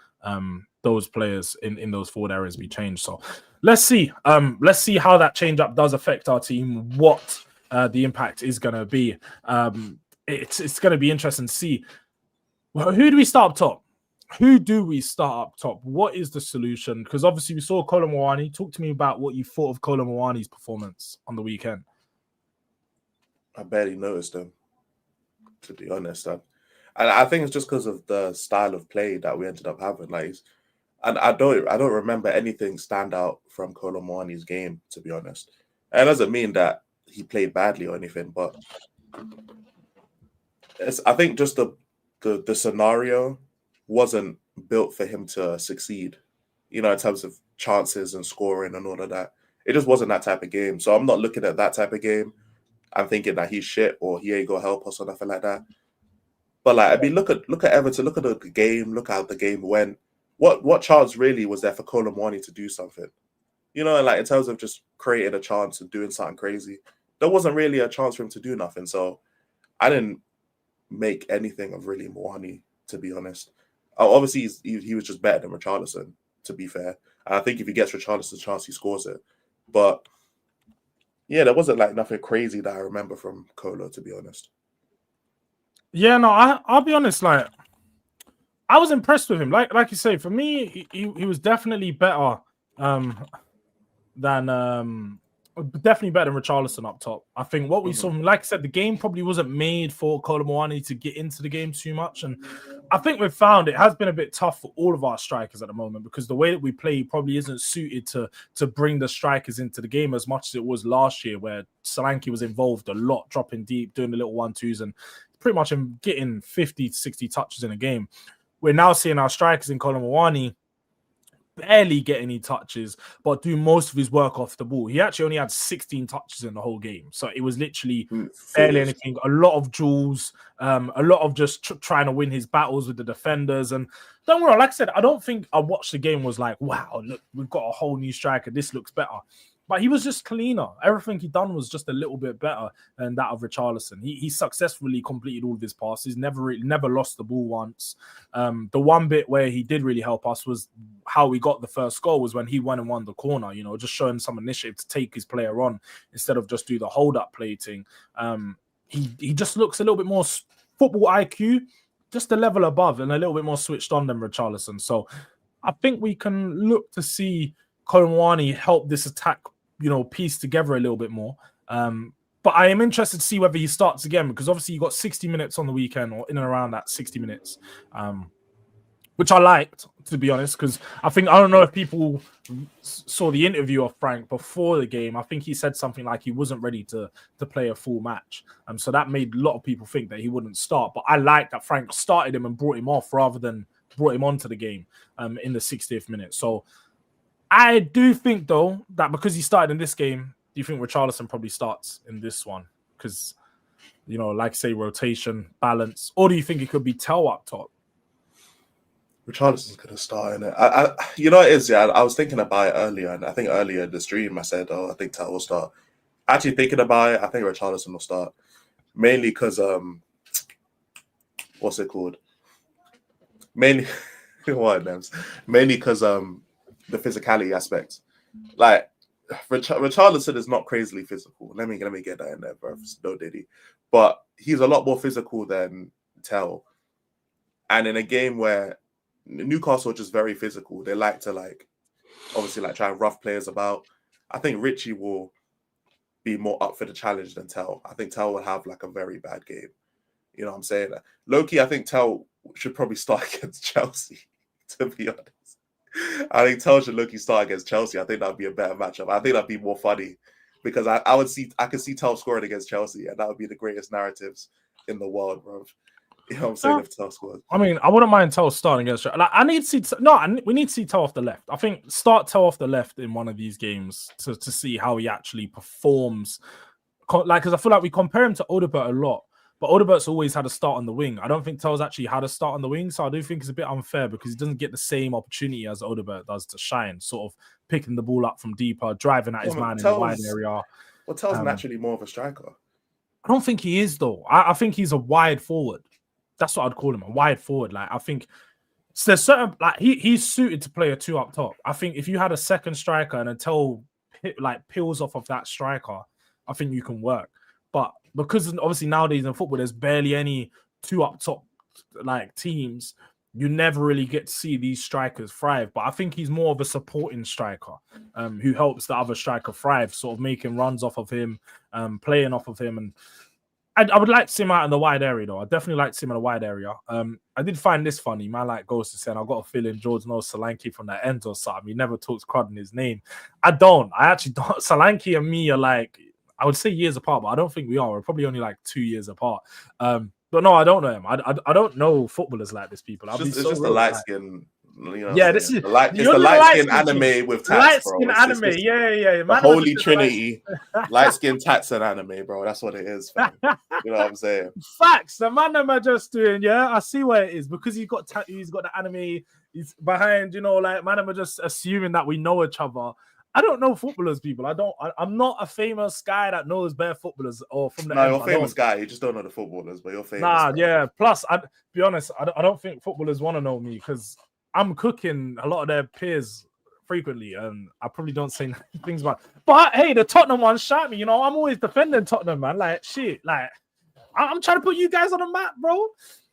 those players in those forward areas be changed. So let's see how that change up does affect our team, what the impact is going to be. It's going to be interesting to see. Well, who do we start up top? What is the solution? Because obviously we saw Kolo Muani. Talk to me about what you thought of Kolo Muani's performance on the weekend. I barely noticed him, to be honest. And I think it's just because of the style of play that we ended up having. And I don't remember anything stand out from Kolo Muani's game, to be honest. And it doesn't mean that he played badly or anything, but I think just the scenario wasn't built for him to succeed, in terms of chances and scoring and all of that. It just wasn't that type of game. So I'm not looking at that type of game. I'm thinking that he's shit or he ain't gonna help us or nothing like that. But look at Everton, look at the game, look how the game went. What chance really was there for Kolo Muani to do something? In terms of just creating a chance and doing something crazy. There wasn't really a chance for him to do nothing. So I didn't make anything of really Muani, to be honest. Obviously, he was just better than Richarlison, to be fair. And I think if he gets Richarlison a chance, he scores it. But yeah, there wasn't like nothing crazy that I remember from Kolo, to be honest. Yeah, no, I'll be honest. Like, I was impressed with him. Like you say, for me, he was definitely better than definitely better than Richarlison up top. I think what we saw, like I said, the game probably wasn't made for Kolo Muani to get into the game too much, and I think we've found it has been a bit tough for all of our strikers at the moment because the way that we play probably isn't suited to bring the strikers into the game as much as it was last year, where Solanke was involved a lot, dropping deep, doing the little 1-2s, and pretty much getting 50 to 60 touches in a game. We're now seeing our strikers in Kolo Muani barely get any touches, but do most of his work off the ball. He actually only had 16 touches in the whole game. So it was literally barely anything. A lot of duels, a lot of just trying to win his battles with the defenders. And don't worry, like I said, I don't think I watched the game was like, wow, look, we've got a whole new striker. This looks better. But he was just cleaner. Everything he done was just a little bit better than that of Richarlison. He successfully completed all of his passes, never lost the ball once. The one bit where he did really help us was how we got the first goal was when he went and won the corner, you know, just showing some initiative to take his player on instead of just do the hold-up play thing. He just looks a little bit more football IQ, just a level above and a little bit more switched on than Richarlison. So I think we can look to see Kolo Muani help this attack, you know, piece together a little bit more. But I am interested to see whether he starts again because obviously you got 60 minutes on the weekend or in and around that 60 minutes, which I liked, to be honest, because I don't know if people saw the interview of Frank before the game. I think he said something like he wasn't ready to play a full match. So that made a lot of people think that he wouldn't start. But I like that Frank started him and brought him off rather than brought him onto the game in the 60th minute. So I do think, though, that because he started in this game, do you think Richarlison probably starts in this one? Because, you know, like say, rotation, balance. Or do you think it could be Tel up top? Richarlison's going to start in it. You know, it is, yeah. I was thinking about it earlier, and I think earlier in the stream I said, I think Tel will start. Actually thinking about it, I think Richarlison will start. Mainly because, what's it called? Mainly because, the physicality aspect. Like, Richarlison is not crazily physical. Let me get that in there, bro. No diddy. But he's a lot more physical than Tel. And in a game where Newcastle are just very physical, they like to obviously try and rough players about. I think Richie will be more up for the challenge than Tel. I think Tel will have a very bad game. You know what I'm saying? Low-key, I think Tel should probably start against Chelsea, to be honest. I think Tel should low-key start against Chelsea. I think that would be a better matchup. I think that'd be more funny because I could see Tel scoring against Chelsea, and that would be the greatest narratives in the world, bro. You know what I'm saying? If Tel scores, I mean, I wouldn't mind Tel starting against. I need to see. We need to see Tel off the left. I think start Tel off the left in one of these games to see how he actually performs. Because I feel like we compare him to Odobert a lot. But Odebert's always had a start on the wing. I don't think Tel's actually had a start on the wing, so I do think it's a bit unfair because he doesn't get the same opportunity as Odebert does to shine, sort of picking the ball up from deeper, driving at his man in the wide area. Well, Tel's naturally more of a striker. I don't think he is, though. I think he's a wide forward. That's what I'd call him, a wide forward. I think there's certain, he's suited to play a two up top. I think if you had a second striker and a Tel peels off of that striker, I think you can work. But because obviously nowadays in football, there's barely any two up top teams, you never really get to see these strikers thrive. But I think he's more of a supporting striker who helps the other striker thrive, sort of making runs off of him, playing off of him. And I would like to see him out in the wide area, though. I definitely like to see him in the wide area. I did find this funny. Man, goes to say, I've got a feeling Jords knows Solanke from that end or something. He never talks crud in his name. I actually don't. Solanke and me are I would say years apart, but I don't think we are. We're probably only 2 years apart. But no, I don't know him. I don't know footballers like this, people. It's just the light skin. You know, yeah, this is the light skin anime with tats, light bro. skin anime, yeah. The Holy Trinity, light skin tats and anime, bro. That's what it is, fam. You know what I'm saying? Facts. The man am I just doing, yeah. I see where it is because he's got the anime. He's behind, man am I just assuming that we know each other. I don't know footballers, people. I'm not a famous guy that knows bare footballers or from the. No, you're a famous guy. You just don't know the footballers, but you're famous. Nah, yeah. Plus, I'd be honest. I don't think footballers want to know me because I'm cooking a lot of their peers frequently, and I probably don't say things about. But hey, the Tottenham one shot me. You know, I'm always defending Tottenham, man. Like shit, like I'm trying to put you guys on the map, bro.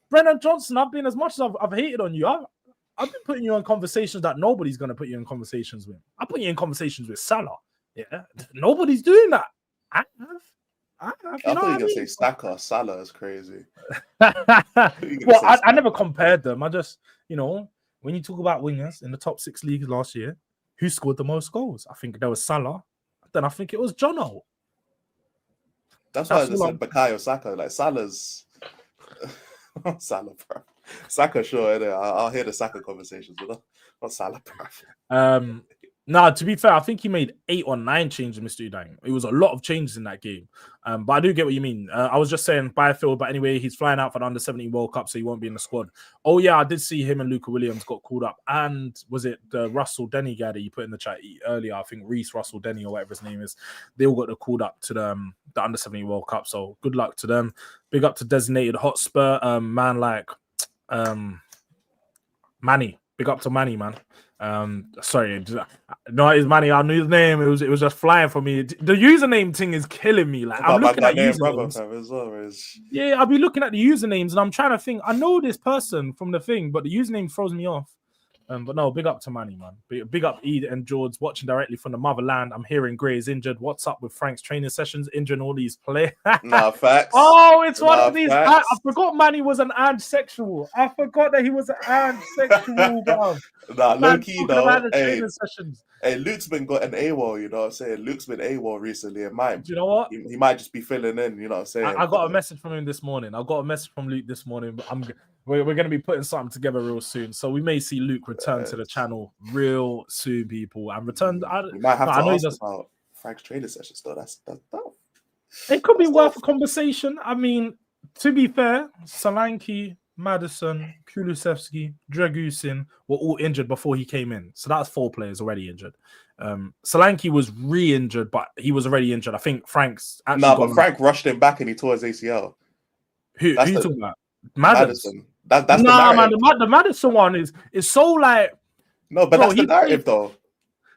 Brennan Johnson, I've been as much as I've hated on you. I've been putting you in conversations that nobody's gonna put you in conversations with. I put you in conversations with Salah. Yeah, nobody's doing that. I have. I thought you were gonna say Saka. Salah is crazy. Well, I never compared them. I just, you know, when you talk about wingers in the top 6 leagues last year, who scored the most goals? I think there was Salah. Then I think it was Jono. That's why I just said Bukayo Saka. Like Salah's Salah, bro. Saka, sure. I'll hear the Saka conversations, but not Salah, bro. No, to be fair, I think he made 8 or 9 changes, Mr. Udang. It was a lot of changes in that game. But I do get what you mean. I was just saying Byfield, but anyway, he's flying out for the Under-17 World Cup, so he won't be in the squad. Oh, yeah, I did see him and Luca Williams got called up. And was it the Russell Denny guy that you put in the chat earlier? I think Reece Russell Denny or whatever his name is. They all got called up to the Under-17 World Cup, so good luck to them. Big up to Designated Hotspur. Man like Manny. Big up to Manny, man. Sorry, no, it's Manny. I knew his name. It was just flying for me. The username thing is killing me. Like I'm looking at usernames. Yeah, I'll be looking at the usernames and I'm trying to think. I know this person from the thing, but the username throws me off. But no, big up to Manny, man. Big up Ed and Jords watching directly from the motherland. I'm hearing Gray is injured. What's up with Frank's training sessions? Injuring all these players. Nah, facts. Oh, it's one of these. I forgot Manny was an and-sexual. I forgot that he was an and-sexual, bro. Nah, low key though. Hey, Luke's been got an AWOL, you know what I'm saying? Luke's been AWOL recently. It might. Do you know what? He might just be filling in, you know what I'm saying? I got a message from him this morning. I got a message from Luke this morning. We're going to be putting something together real soon. So we may see Luke return to the channel real soon, people. And return. We might have to ask about Frank's training sessions, though. That's tough. It could be worth a conversation. I mean, to be fair, Solanke, Madison, Kulusevski, Dragusin were all injured before he came in. So that's 4 players already injured. Solanke was re-injured, but he was already injured. I think Frank's actually... No, but Frank rushed him back and he tore his ACL. Who you talking about? Madison. That's the narrative. Man, the Madison one is so like... No, but that's the narrative, though.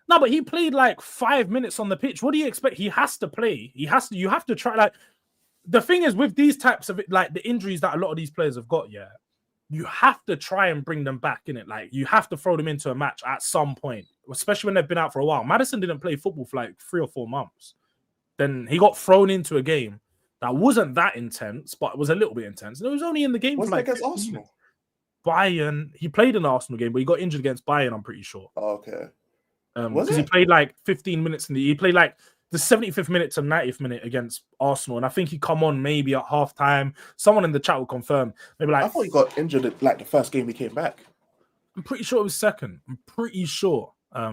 No, but he played like 5 minutes on the pitch. What do you expect? He has to play. You have to try. Like, the thing is with these types of like the injuries that a lot of these players have got, yeah, you have to try and bring them back in it. Like, you have to throw them into a match at some point, especially when they've been out for a while. Madison didn't play football for like 3 or 4 months. Then he got thrown into a game that wasn't that intense, but it was a little bit intense. And it was only in the game for like against Arsenal. Bayern. He played in the Arsenal game, but he got injured against Bayern, I'm pretty sure. Oh, okay. Because he played like 15 minutes he played like the 75th minute to 90th minute against Arsenal, and I think he come on maybe at halftime. Someone in the chat will confirm. Maybe like I thought he got injured at like the first game he came back. I'm pretty sure it was second. I'm pretty sure. I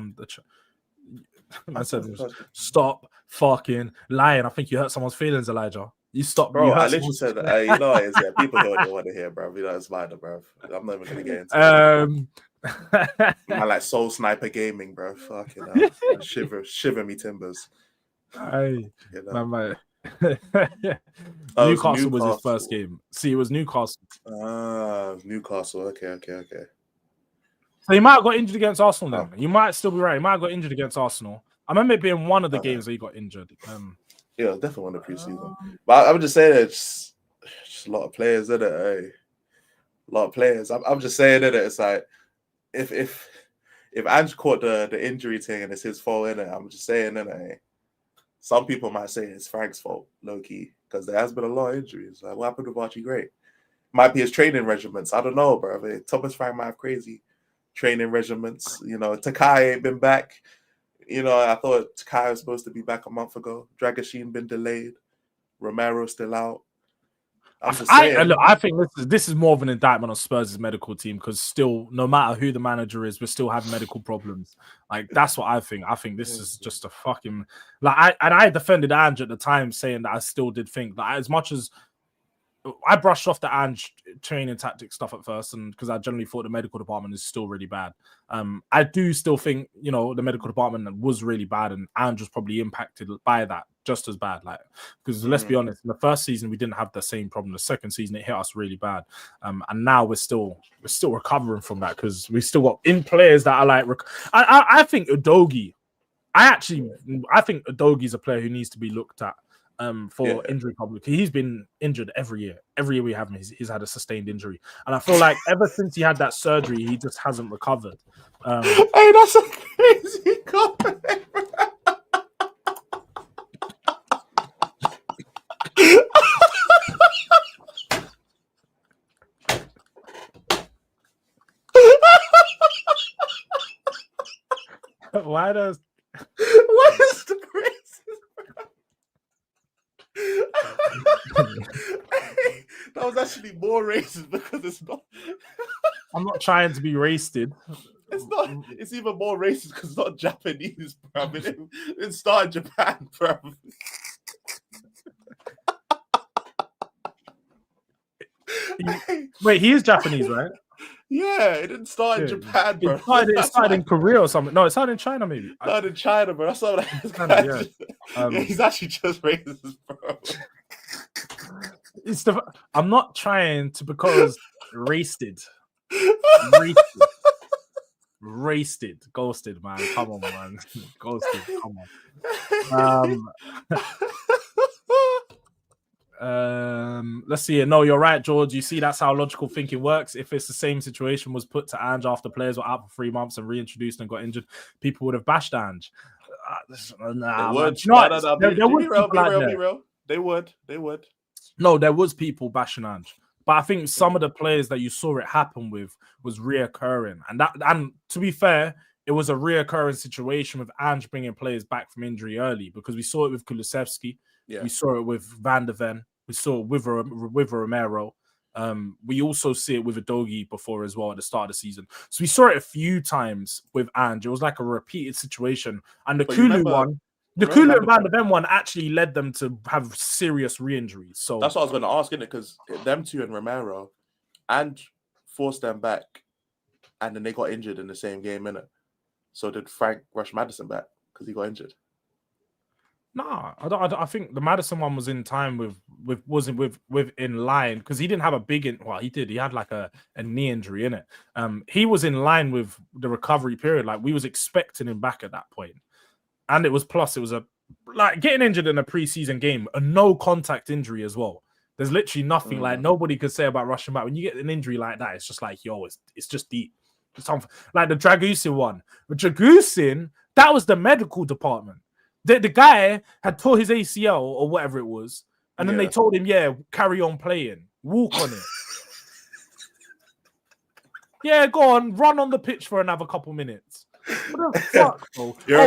said, stop fucking lying. I think you hurt someone's feelings, Elijah. You stop, bro. I literally said, you know, it's people don't want to hear, bro. You know, it's minor, bro. I'm not even gonna get into it. I like Soul Sniper Gaming, bro. Fucking shiver me timbers. Hey, you know? Man. Newcastle was his first game. See, it was Newcastle. Newcastle. Okay. So he might have got injured against Arsenal then. You might still be right. He might have got injured against Arsenal. I remember it being one of the games that he got injured. Yeah, definitely one of the preseason. But I'm just saying that it's just a lot of players, isn't it? Hey? A lot of players. I'm just saying that it's like if Ange caught the injury thing and it's his fault, in it, I'm just saying that some people might say it's Frank's fault, low key, because there has been a lot of injuries. Like, what happened with Archie Gray? Might be his training regiments. I don't know, bro. I mean, Thomas Frank might have crazy training regiments. You know, Takai ain't been back. You know, I thought Takai was supposed to be back a month ago. Dragashin been delayed. Romero still out. I think this is more of an indictment on Spurs' medical team, because still, no matter who the manager is, we still have medical problems. Like, that's what I think. I think this is just a fucking I defended Ange at the time, saying that I still did think that as much as I brushed off the Ange training tactic stuff at first, and because I generally thought the medical department is still really bad. I do still think, you know, the medical department was really bad, and Ange was probably impacted by that just as bad. Like, because let's be honest, in the first season we didn't have the same problem. The second season it hit us really bad, and now we're still recovering from that because we still got in players that are like. I think Udogie. I think Udogie's a player who needs to be looked at. For injury problem. He's been injured every year. Every year we have him, he's had a sustained injury. And I feel like ever since he had that surgery, he just hasn't recovered. Hey, that's a crazy comment. What is the crazy? That was actually more racist because it's not. I'm not trying to be racist. It's not. It's even more racist because it's not Japanese, bro. It started in Japan, bro. Wait, he is Japanese, right? Yeah, it didn't start in Japan, bro. It started in Korea or something. No, it started in China, maybe. It started in China, bro. That's not like he's actually just racist, bro. I'm not trying to because rasted. Ghosted, man. Come on, man. Ghosted. Come on. Let's see it. No, you're right, George. You see, that's how logical thinking works. If it's the same situation was put to Ange after players were out for 3 months and reintroduced and got injured, people would have bashed Ange. Nah, they would. They would. No, there was people bashing Ange. But I think some of the players that you saw it happen with was reoccurring. And to be fair, it was a reoccurring situation with Ange bringing players back from injury early because we saw it with Kulusevski. Yeah. We saw it with Van der Ven. We saw it with Romero. We also see it with Udogie before as well at the start of the season. So we saw it a few times with Ange. It was like a repeated situation. And the Kulu one, the Kulu and Van der Ven one actually led them to have serious re-injuries. So that's what I was going to ask, innit? Because them two and Romero, Ange forced them back, and then they got injured in the same game, innit? So did Frank rush Maddison back because he got injured? Nah, I think the Maddison one was in time with in line because he didn't have a big well, he did. He had like a knee injury in it. He was in line with the recovery period. Like we was expecting him back at that point. And it was like getting injured in a preseason game, a no contact injury as well. There's literally nothing like nobody could say about rushing back. When you get an injury like that, it's just like, yo, it's just deep. It's like the Dragusin one. With Dragusin, that was the medical department. The guy had tore his ACL or whatever it was. And then they told him, carry on playing. Walk on it. Go on, run on the pitch for another couple minutes. What the fuck, bro? You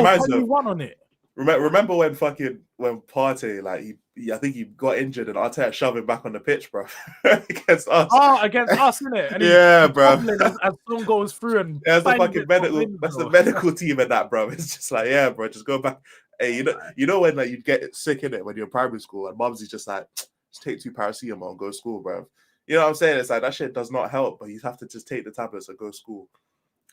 run on it. Remember when Partey, like I think he got injured and Arteta shoved him back on the pitch, bro, against us. Oh, against us, innit? And bro. As someone goes through and that's the fucking medical. That's the medical team in that, bro. It's just like, bro, just go back. Hey, you know when like you'd get sick in it when you're in primary school and Mumsy's just like, just take 2 paracetamol and go to school, bro. You know what I'm saying? It's like that shit does not help, but you have to just take the tablets and go to school.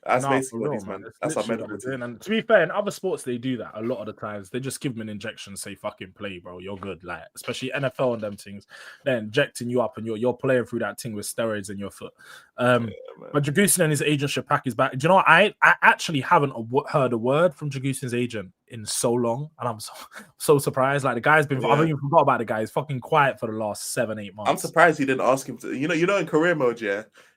That's basically what man. That's our medical team. And to be fair, in other sports they do that a lot of the times. They just give them an injection, say fucking play, bro. You're good. Like especially NFL and them things, they're injecting you up and you're playing through that thing with steroids in your foot. But Dragusin and his agent Shapak is back. Do you know what? I actually haven't heard a word from Dragusin's agent in so long, and I'm so surprised. Like the guy's been, I've even forgot about the guy. He's fucking quiet for the last 7-8 months. I'm surprised he didn't ask him to. You know, in career mode,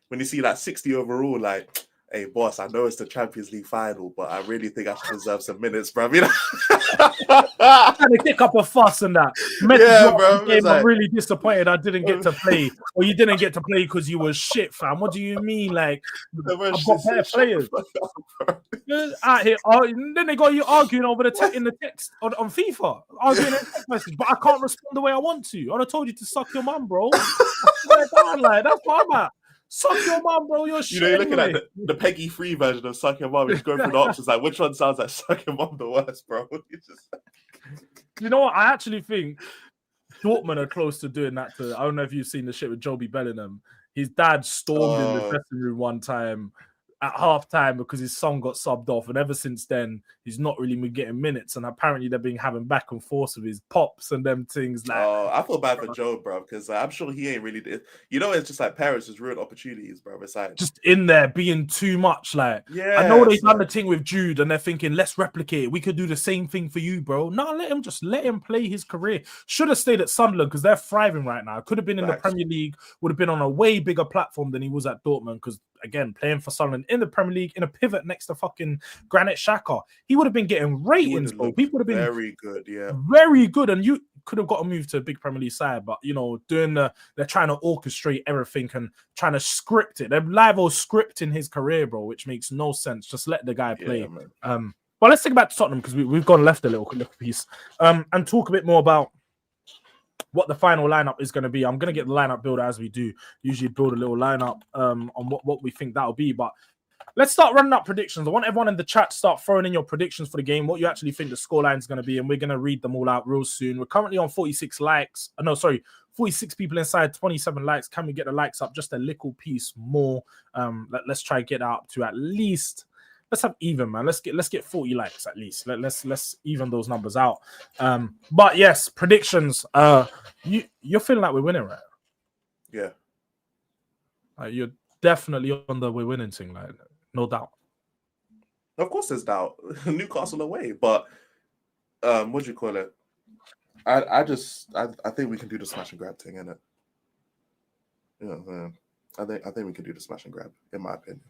when you see like 60 overall, like. Hey, boss, I know it's the Champions League final, but I really think I should deserve some minutes, bro. You know? Trying to kick up a fuss and that. Bro. Game, I'm really disappointed I didn't get to play. Or you didn't get to play because you were shit, fam. What do you mean? Like, I've got better players. Out here, then they got you arguing over in the text on FIFA, arguing in a text message, but I can't respond the way I want to. I'd have told you to suck your mum, bro. Like, that's what I'm at. Suck your mum, bro. You're shit. You're looking at the Peggy 3 version of suck your mum. Just going through the options, like which one sounds like suck your mum the worst, bro? You know what? I actually think Dortmund are close to doing that to. I don't know if you've seen the shit with Joby Bellingham. His dad stormed in the dressing room one time at halftime because his son got subbed off, and ever since then he's not really been getting minutes. And apparently they've been having back and forth with his pops and them things. Like, I feel bad for Joe, bro, because I'm sure he ain't really. It's just like parents just ruin opportunities, bro. It's like just in there being too much. Like, yeah, I know they've done the thing with Jude, and they're thinking, let's replicate it. We could do the same thing for you, bro. No, let him play his career. Should have stayed at Sunderland because they're thriving right now. Could have been in the Premier League. Would have been on a way bigger platform than he was at Dortmund. Because again, playing for Sunderland in the Premier League in a pivot next to fucking Granit Xhaka, he would have been getting ratings, bro. People would have been very good, yeah, very good, and you could have got a move to a big Premier League side, but they're trying to orchestrate everything and trying to script it. They're live scripting his career, bro, which makes no sense. Just let the guy play. Yeah, but let's think about Tottenham because we've gone left a little piece, and talk a bit more about what the final lineup is going to be. I'm going to get the lineup builder as we do. Usually build a little lineup on what we think that'll be, but let's start running up predictions. I want everyone in the chat to start throwing in your predictions for the game, what you actually think the scoreline is going to be, and we're going to read them all out real soon. We're currently on 46 likes. 46 people inside, 27 likes. Can we get the likes up just a little piece more? Let's try to get up to at least. Let's have even, man. Let's get 40 likes at least. Let's even those numbers out. But yes, predictions. You're feeling like we're winning, right? Yeah. You're definitely on the we're winning thing, like no doubt. Of course, there's doubt. Newcastle away, but what do you call it? I think we can do the smash and grab thing, innit? I think we can do the smash and grab, in my opinion.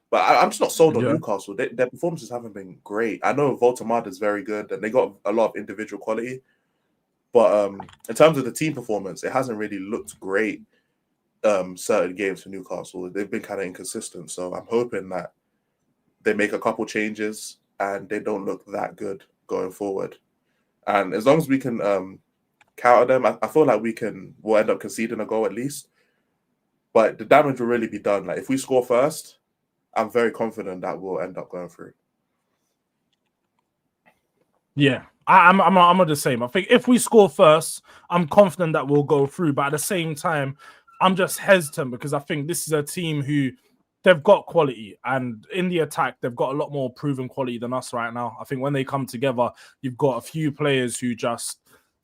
But I'm just not sold on Newcastle. Their performances haven't been great. I know Voltemade is very good, and they got a lot of individual quality. But in terms of the team performance, it hasn't really looked great. Certain games for Newcastle, they've been kind of inconsistent. So I'm hoping that they make a couple changes and they don't look that good going forward. And as long as we can counter them, I feel like we'll end up conceding a goal at least. But the damage will really be done. Like if we score first, I'm very confident that we'll end up going through. Yeah, I'm the same. I think if we score first, I'm confident that we'll go through. But at the same time, I'm just hesitant because I think this is a team who they've got quality, and in the attack, they've got a lot more proven quality than us right now. I think when they come together, you've got a few players who just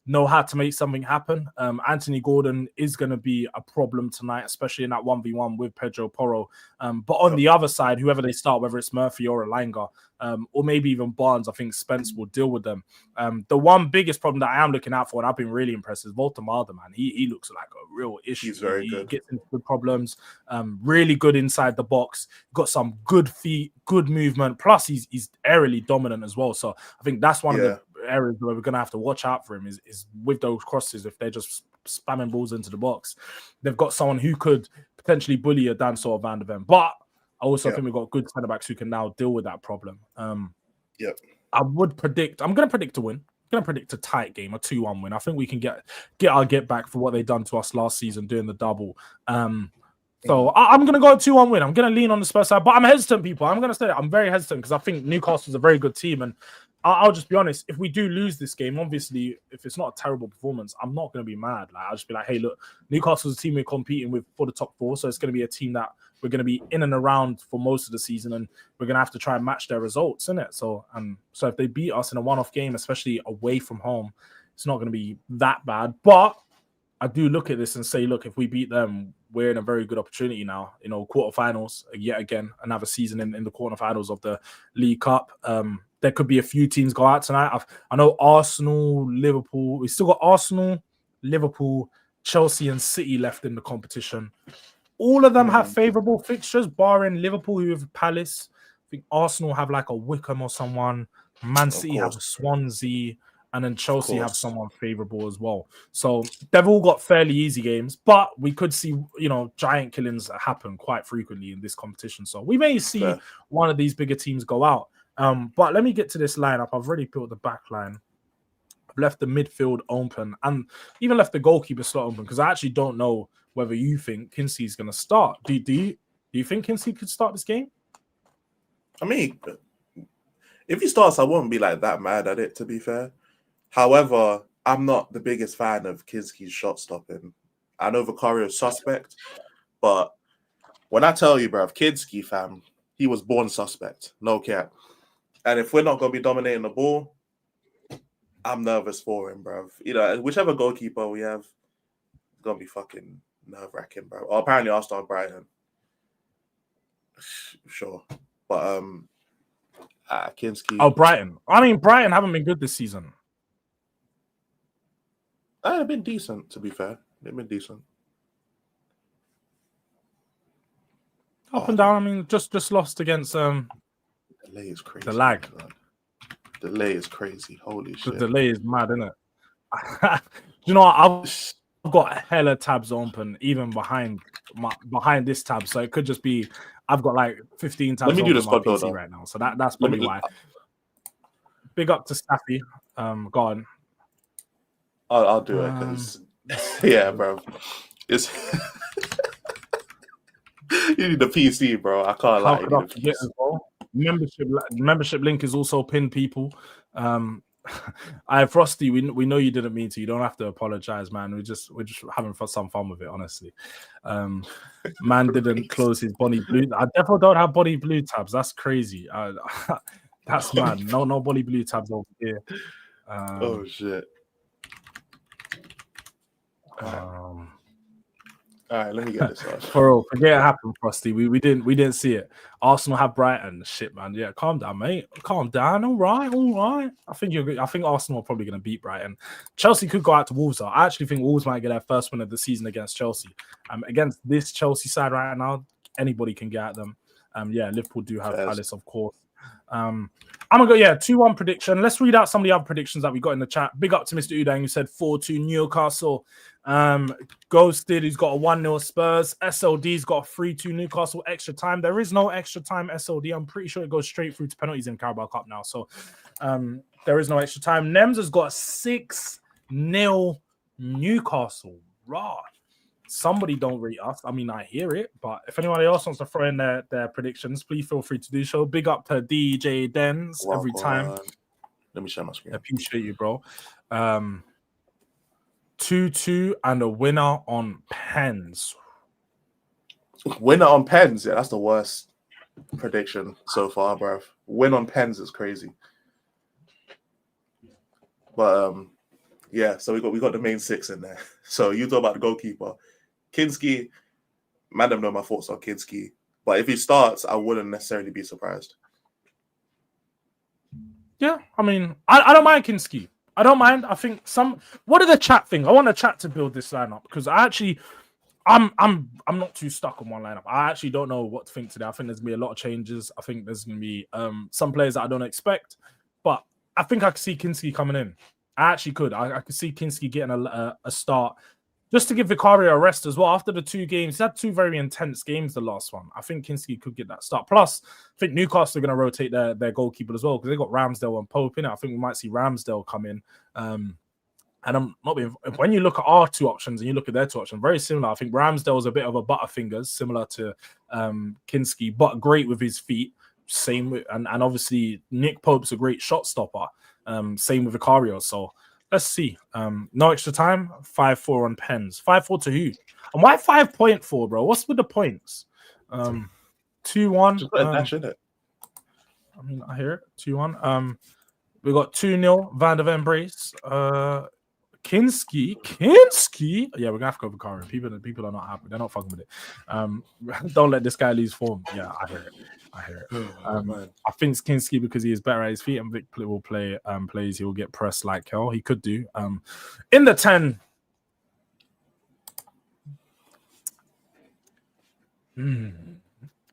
know how to make something happen. Anthony Gordon is going to be a problem tonight, especially in that 1v1 with Pedro Porro. But on the other side, whoever they start, whether it's Murphy or Elanga, or maybe even Barnes, I think Spence will deal with them. The one biggest problem that I am looking out for, and I've been really impressed, is Voltemade, man. He looks like a real issue. He's very good. He gets into good problems, really good inside the box, got some good feet, good movement, plus he's aerially dominant as well. So I think that's one of the areas where we're going to have to watch out for him is with those crosses. If they're just spamming balls into the box, they've got someone who could potentially bully a Dan sort of Van de Ven. But I also think we've got good centre backs who can now deal with that problem. I would predict. I'm going to predict a win. I'm going to predict a tight game, a 2-1 win. I think we can get our get back for what they done to us last season doing the double. So I'm going to go 2-1 win. I'm going to lean on the Spurs side, but I'm hesitant, people. I'm going to say that I'm very hesitant because I think Newcastle's a very good team, and I'll just be honest. If we do lose this game, obviously, if it's not a terrible performance, I'm not going to be mad. Like I'll just be like, hey, look, Newcastle's a team we're competing with for the top 4, so it's going to be a team that we're going to be in and around for most of the season, and we're going to have to try and match their results, innit? So if they beat us in a one-off game, especially away from home, it's not going to be that bad. But I do look at this and say, look, if we beat them, we're in a very good opportunity now. You know, quarterfinals, yet again, another season in the quarterfinals of the League Cup. There could be a few teams go out tonight. I know Arsenal, Liverpool. We still got Arsenal, Liverpool, Chelsea, and City left in the competition. All of them have favourable fixtures, barring Liverpool, who have Palace. I think Arsenal have like a Wickham or someone. Man City have a Swansea. And then Chelsea have someone favourable as well. So they've all got fairly easy games, but we could see, giant killings happen quite frequently in this competition. So we may see one of these bigger teams go out. But let me get to this lineup. I've already built the back line. I've left the midfield open and even left the goalkeeper slot open because I actually don't know whether you think Kinsey's going to start. Do you think Kinsey could start this game? I mean, if he starts, I won't be like that mad at it, to be fair. However, I'm not the biggest fan of Kinski's shot stopping. I know Vicario's suspect, but when I tell you, bruv, Kinski, fam, he was born suspect. No cap. And if we're not going to be dominating the ball, I'm nervous for him, bruv. You know, whichever goalkeeper we have, it's going to be fucking nerve-wracking, bro. Well, apparently Arsenal Brighton. Sure. But, Kinski. Oh, Brighton. I mean, Brighton haven't been good this season. They've been decent, to be fair. They've been decent. Up and down. I mean, just lost against delay is crazy. the lag. Man. Delay is crazy. Holy shit. The delay is mad, isn't it? You know what? I've got hella tabs open, even behind this tab. So it could just be I've got like 15 tabs Let me do the on my squad PC right now. So that's probably why. Big up to Staffy. Go on. I'll do it because yeah, bro. It's you need the PC, bro. I can't lie. Could I forget as well? Membership link is also pinned, people. I Frosty, we know you didn't mean to. You don't have to apologize, man. We're just having some fun with it, honestly. Man didn't close his Bonnie Blue. I definitely don't have Bonnie Blue tabs. That's crazy. That's mad. No Bonnie Blue tabs over here. Oh shit. All right, let me get this off. For real, forget it happened, Frosty. We didn't see it. Arsenal have Brighton. Shit, man. Yeah, calm down, mate. Calm down. All right. I think Arsenal are probably going to beat Brighton. Chelsea could go out to Wolves, though. I actually think Wolves might get their first win of the season against Chelsea. Against this Chelsea side right now, anybody can get at them. Yeah, Liverpool do have Palace, of course. I'm gonna go 2-1 prediction. Let's read out some of the other predictions that we got in the chat. Big up to Mr. Udang, who said 4-2 Newcastle. Ghosted, who's got a 1-0 Spurs. SLD's got a 3-2 Newcastle extra time. There is no extra time SLD. I'm pretty sure it goes straight through to penalties in Carabao Cup now. So there is no extra time. Nems has got 6-0 Newcastle. Raw. Somebody don't rate us. I mean, I hear it, but if anybody else wants to throw in their predictions, please feel free to do so. Big up to DJ Dens every time. Let me share my screen. I appreciate you, bro. 2-2 and a winner on pens. Winner on pens? Yeah, that's the worst prediction so far, bro. Win on pens is crazy. But yeah, so we got the main six in there. So you talk about the goalkeeper. Kinski, man, I don't know my thoughts on Kinski. But if he starts, I wouldn't necessarily be surprised. Yeah, I mean, I don't mind Kinski. I don't mind. I think what are the chat thing? I want the chat to build this lineup because I'm not too stuck on one lineup. I actually don't know what to think today. I think there's gonna be a lot of changes. I think there's gonna be some players that I don't expect, but I think I could see Kinski coming in. I actually could. I could see Kinski getting a start just to give Vicario a rest as well. After the 2 games, he had 2 very intense games, the last one. I think Kinski could get that start. Plus, I think Newcastle are going to rotate their goalkeeper as well because they got Ramsdale and Pope in it. I think we might see Ramsdale come in. And I'm not being... When you look at our 2 options and you look at their 2 options, very similar. I think Ramsdale is a bit of a butterfingers, similar to Kinski, but great with his feet. Same with, and obviously Nick Pope's a great shot stopper. Same with Vicario. So let's see. No extra time. 5-4 on pens. 5-4 to who? And why 5.4, bro? What's with the points? 2-1. Just put a dash in it. I mean, I hear it. 2-1. We got 2-0. Van der Ven brace. Kinski. Yeah, we're gonna have to go Vicario. People are not happy. They're not fucking with it. Don't let this guy lose form. Yeah, I hear it. I think it's Kinski because he is better at his feet, and Vic will play plays. He will get pressed like hell. He could do. In the 10.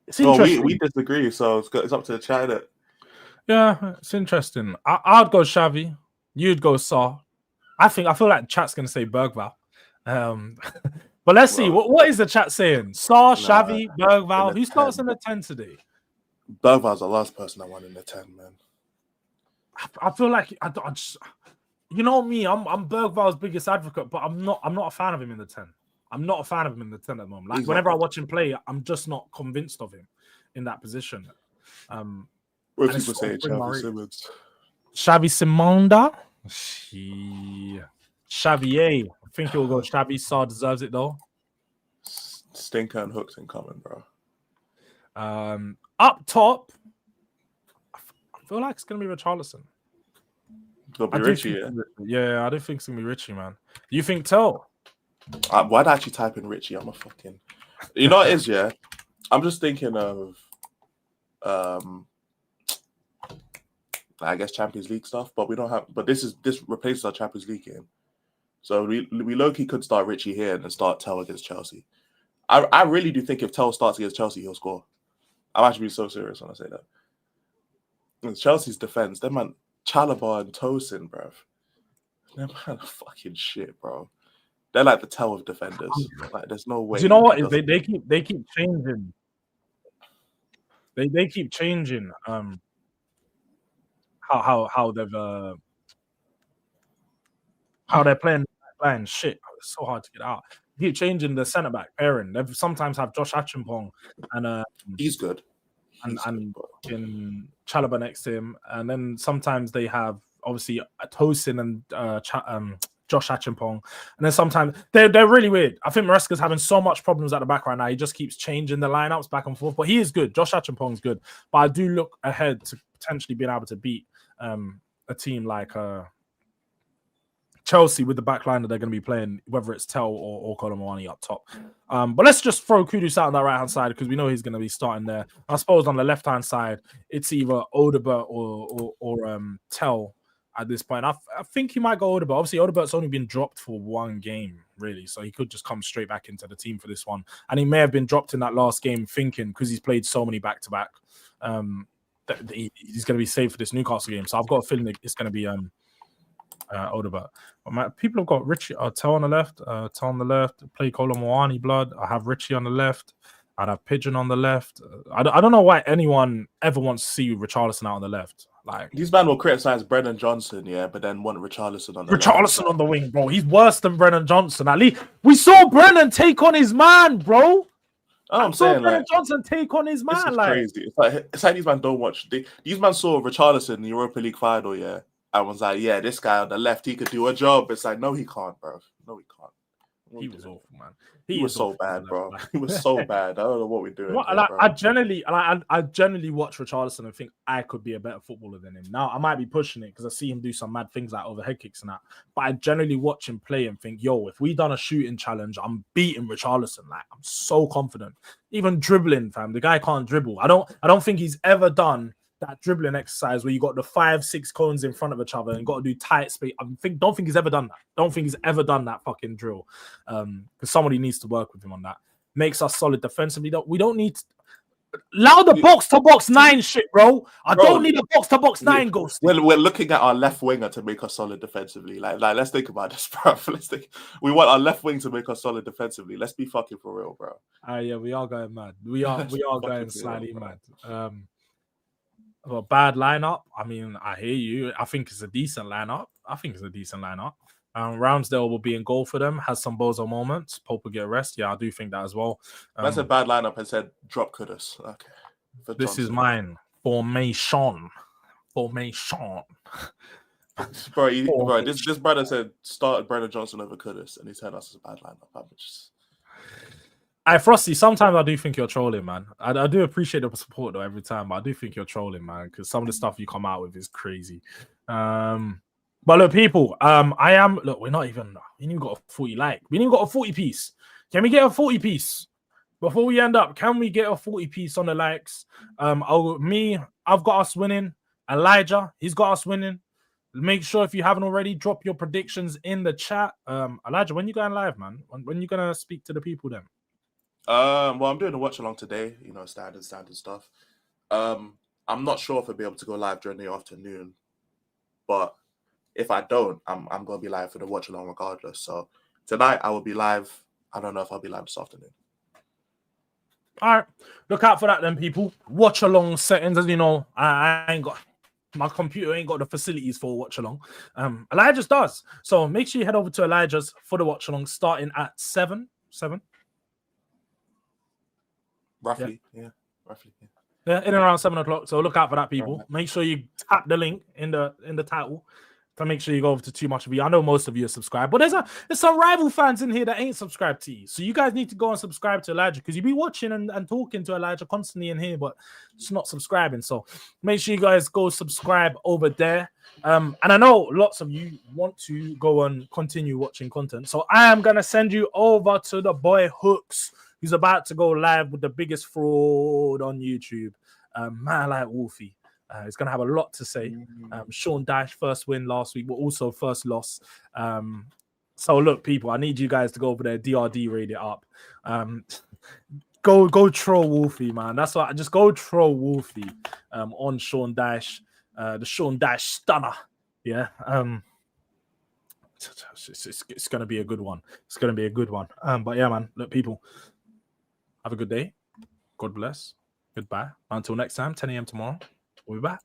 It's interesting. We disagree, so it's up to the chat. Yeah, it's interesting. I'd go Xavi. You'd go Saw. I feel like chat's gonna say Bergvall. But let's see. What is the chat saying? Saw, Xavi, Bergvall. Who starts in the 10 today? Bergvall's the last person I want in the 10, man. I feel like I just, you know me. I'm Bergvall's biggest advocate, but I'm not a fan of him in the 10. I'm not a fan of him in the 10 at the moment. Like whenever I watch him play, I'm just not convinced of him in that position. What people say, Xavi Simons. Xavi Simonda. Xavier. I think it will go Xavi. Sarr deserves it though. Stinker and Hooks incoming, bro. Up top, I feel like it's gonna be Richarlison. It'll be Richie, yeah. I don't think it's gonna be Richie, man. You think Tell? Why'd I actually type in Richie? I'm a fucking. You know what it is, yeah. I'm just thinking of, I guess Champions League stuff, but we don't have. But this replaces our Champions League game, so we low-key could start Richie here and then start Tell against Chelsea. I really do think if Tell starts against Chelsea, he'll score. I'm actually being so serious when I say that. And Chelsea's defense, them man Chalobah and Tosin, bruv. Them man are fucking shit, bro. They're like the Tell of defenders. Like, there's no way. Do you know what? They keep changing. They keep changing. How they're playing shit. It's so hard to get out. They keep changing the centre back pairing. They sometimes have Josh Achimpong and he's good. And in Chalobah next to him, and then sometimes they have obviously Tosin and Josh Achimpong, and then sometimes they're really weird. I think Maresca's having so much problems at the back right now. He just keeps changing the lineups back and forth, but he is good. Josh Achimpong's good, but I do look ahead to potentially being able to beat a team like Chelsea with the back line that they're going to be playing, whether it's Tell or Kolo Muani up top. But let's just throw Kudus out on that right-hand side because we know he's going to be starting there. I suppose on the left-hand side, it's either Odobert or Tell at this point. I think he might go Odobert. Obviously, Odebert's only been dropped for one game, really, so he could just come straight back into the team for this one. And he may have been dropped in that last game thinking, because he's played so many back-to-back, that he's going to be safe for this Newcastle game. So I've got a feeling that it's going to be Odobert. People have got Richie, Tell on the left, play Kolo Muani blood. I have Richie on the left. I'd have Pigeon on the left. I don't know why anyone ever wants to see Richarlison out on the left. Like, these men will criticize Brennan Johnson, yeah, but then want Richarlison on the Richarlison left. On the wing, bro. He's worse than Brennan Johnson. At least we saw Brennan take on his man, bro. I'm saying, Brennan like, Johnson take on his man. This is crazy. It's like these men don't watch. These men saw Richarlison in the Europa League final, yeah. I was like, yeah, this guy on the left, he could do a job. It's like, no, he can't, bro. No, he can't. He was awful, man. He was so bad, bro. He was so bad. I don't know what we're doing. I generally watch Richarlison and think I could be a better footballer than him. Now I might be pushing it because I see him do some mad things like overhead kicks and that. But I generally watch him play and think, yo, if we done a shooting challenge, I'm beating Richarlison. Like, I'm so confident. Even dribbling, fam, the guy can't dribble. I don't think he's ever done that dribbling exercise where you got the 5-6 cones in front of each other and got to do tight space. Don't think he's ever done that. Don't think he's ever done that fucking drill. Because somebody needs to work with him on that. Makes us solid defensively. We don't need allow the box-to-box 9 shit, bro. I don't need a box-to-box 9 ghost. We're looking at our left winger to make us solid defensively. Like let's think about this, bro. We want our left wing to make us solid defensively. Let's be fucking for real, bro. Yeah, we are going mad. We are going slightly mad. A bad lineup. I mean, I hear you. I think it's a decent lineup. Ramsdale will be in goal for them. Has some bozo moments. Pope will get a rest. Yeah, I do think that as well. That's a bad lineup and said drop Kudus. Okay. This is mine. Formation. Bro, this brother said start Brennan Johnson over Kudus, and he said us as a bad lineup. I'm just... Frosty, sometimes I do think you're trolling, man. I do appreciate the support though every time, but I do think you're trolling, man, because some of the stuff you come out with is crazy. But look, people, we're not even, we ain't got a 40 like. We ain't got a 40 piece. Can we get a 40 piece? Before we end up, can we get a 40 piece on the likes? I've got us winning. Elijah, he's got us winning. Make sure if you haven't already, drop your predictions in the chat. Elijah, when you going live, man? When you gonna speak to the people then? Well, I'm doing a watch along today, you know, standard stuff. I'm not sure if I'll be able to go live during the afternoon, but if I don't, I'm gonna be live for the watch along regardless. So tonight I will be live. I don't know if I'll be live this afternoon. All right, look out for that then, people. Watch along settings, as you know, I ain't got my computer ain't got the facilities for watch along. Elijah's does. So make sure you head over to Elijah's for the watch along, starting at 7. Roughly, yeah. Yeah, in and around 7 o'clock. So look out for that, people. Right. Make sure you tap the link in the title So make sure you go over to Too Much of You. I know most of you are subscribed, but there's some rival fans in here that ain't subscribed to you. So you guys need to go and subscribe to Elijah, because you be watching and talking to Elijah constantly in here, but just not subscribing. So make sure you guys go subscribe over there. And I know lots of you want to go and continue watching content. So I am going to send you over to the boy Hooks, who's about to go live with the biggest fraud on YouTube. Man like Wolfie. He's going to have a lot to say. Sean Dash, first win last week, but also first loss. So look, people, I need you guys to go over there, DRD rate it up. Go troll Wolfie, man. That's what. Just go troll Wolfie on Sean Dash, the Sean Dash stunner. Yeah. It's going to be a good one. It's going to be a good one. But yeah, man. Look, people, have a good day. God bless. Goodbye. Until next time, 10 a.m. tomorrow. We'll be back.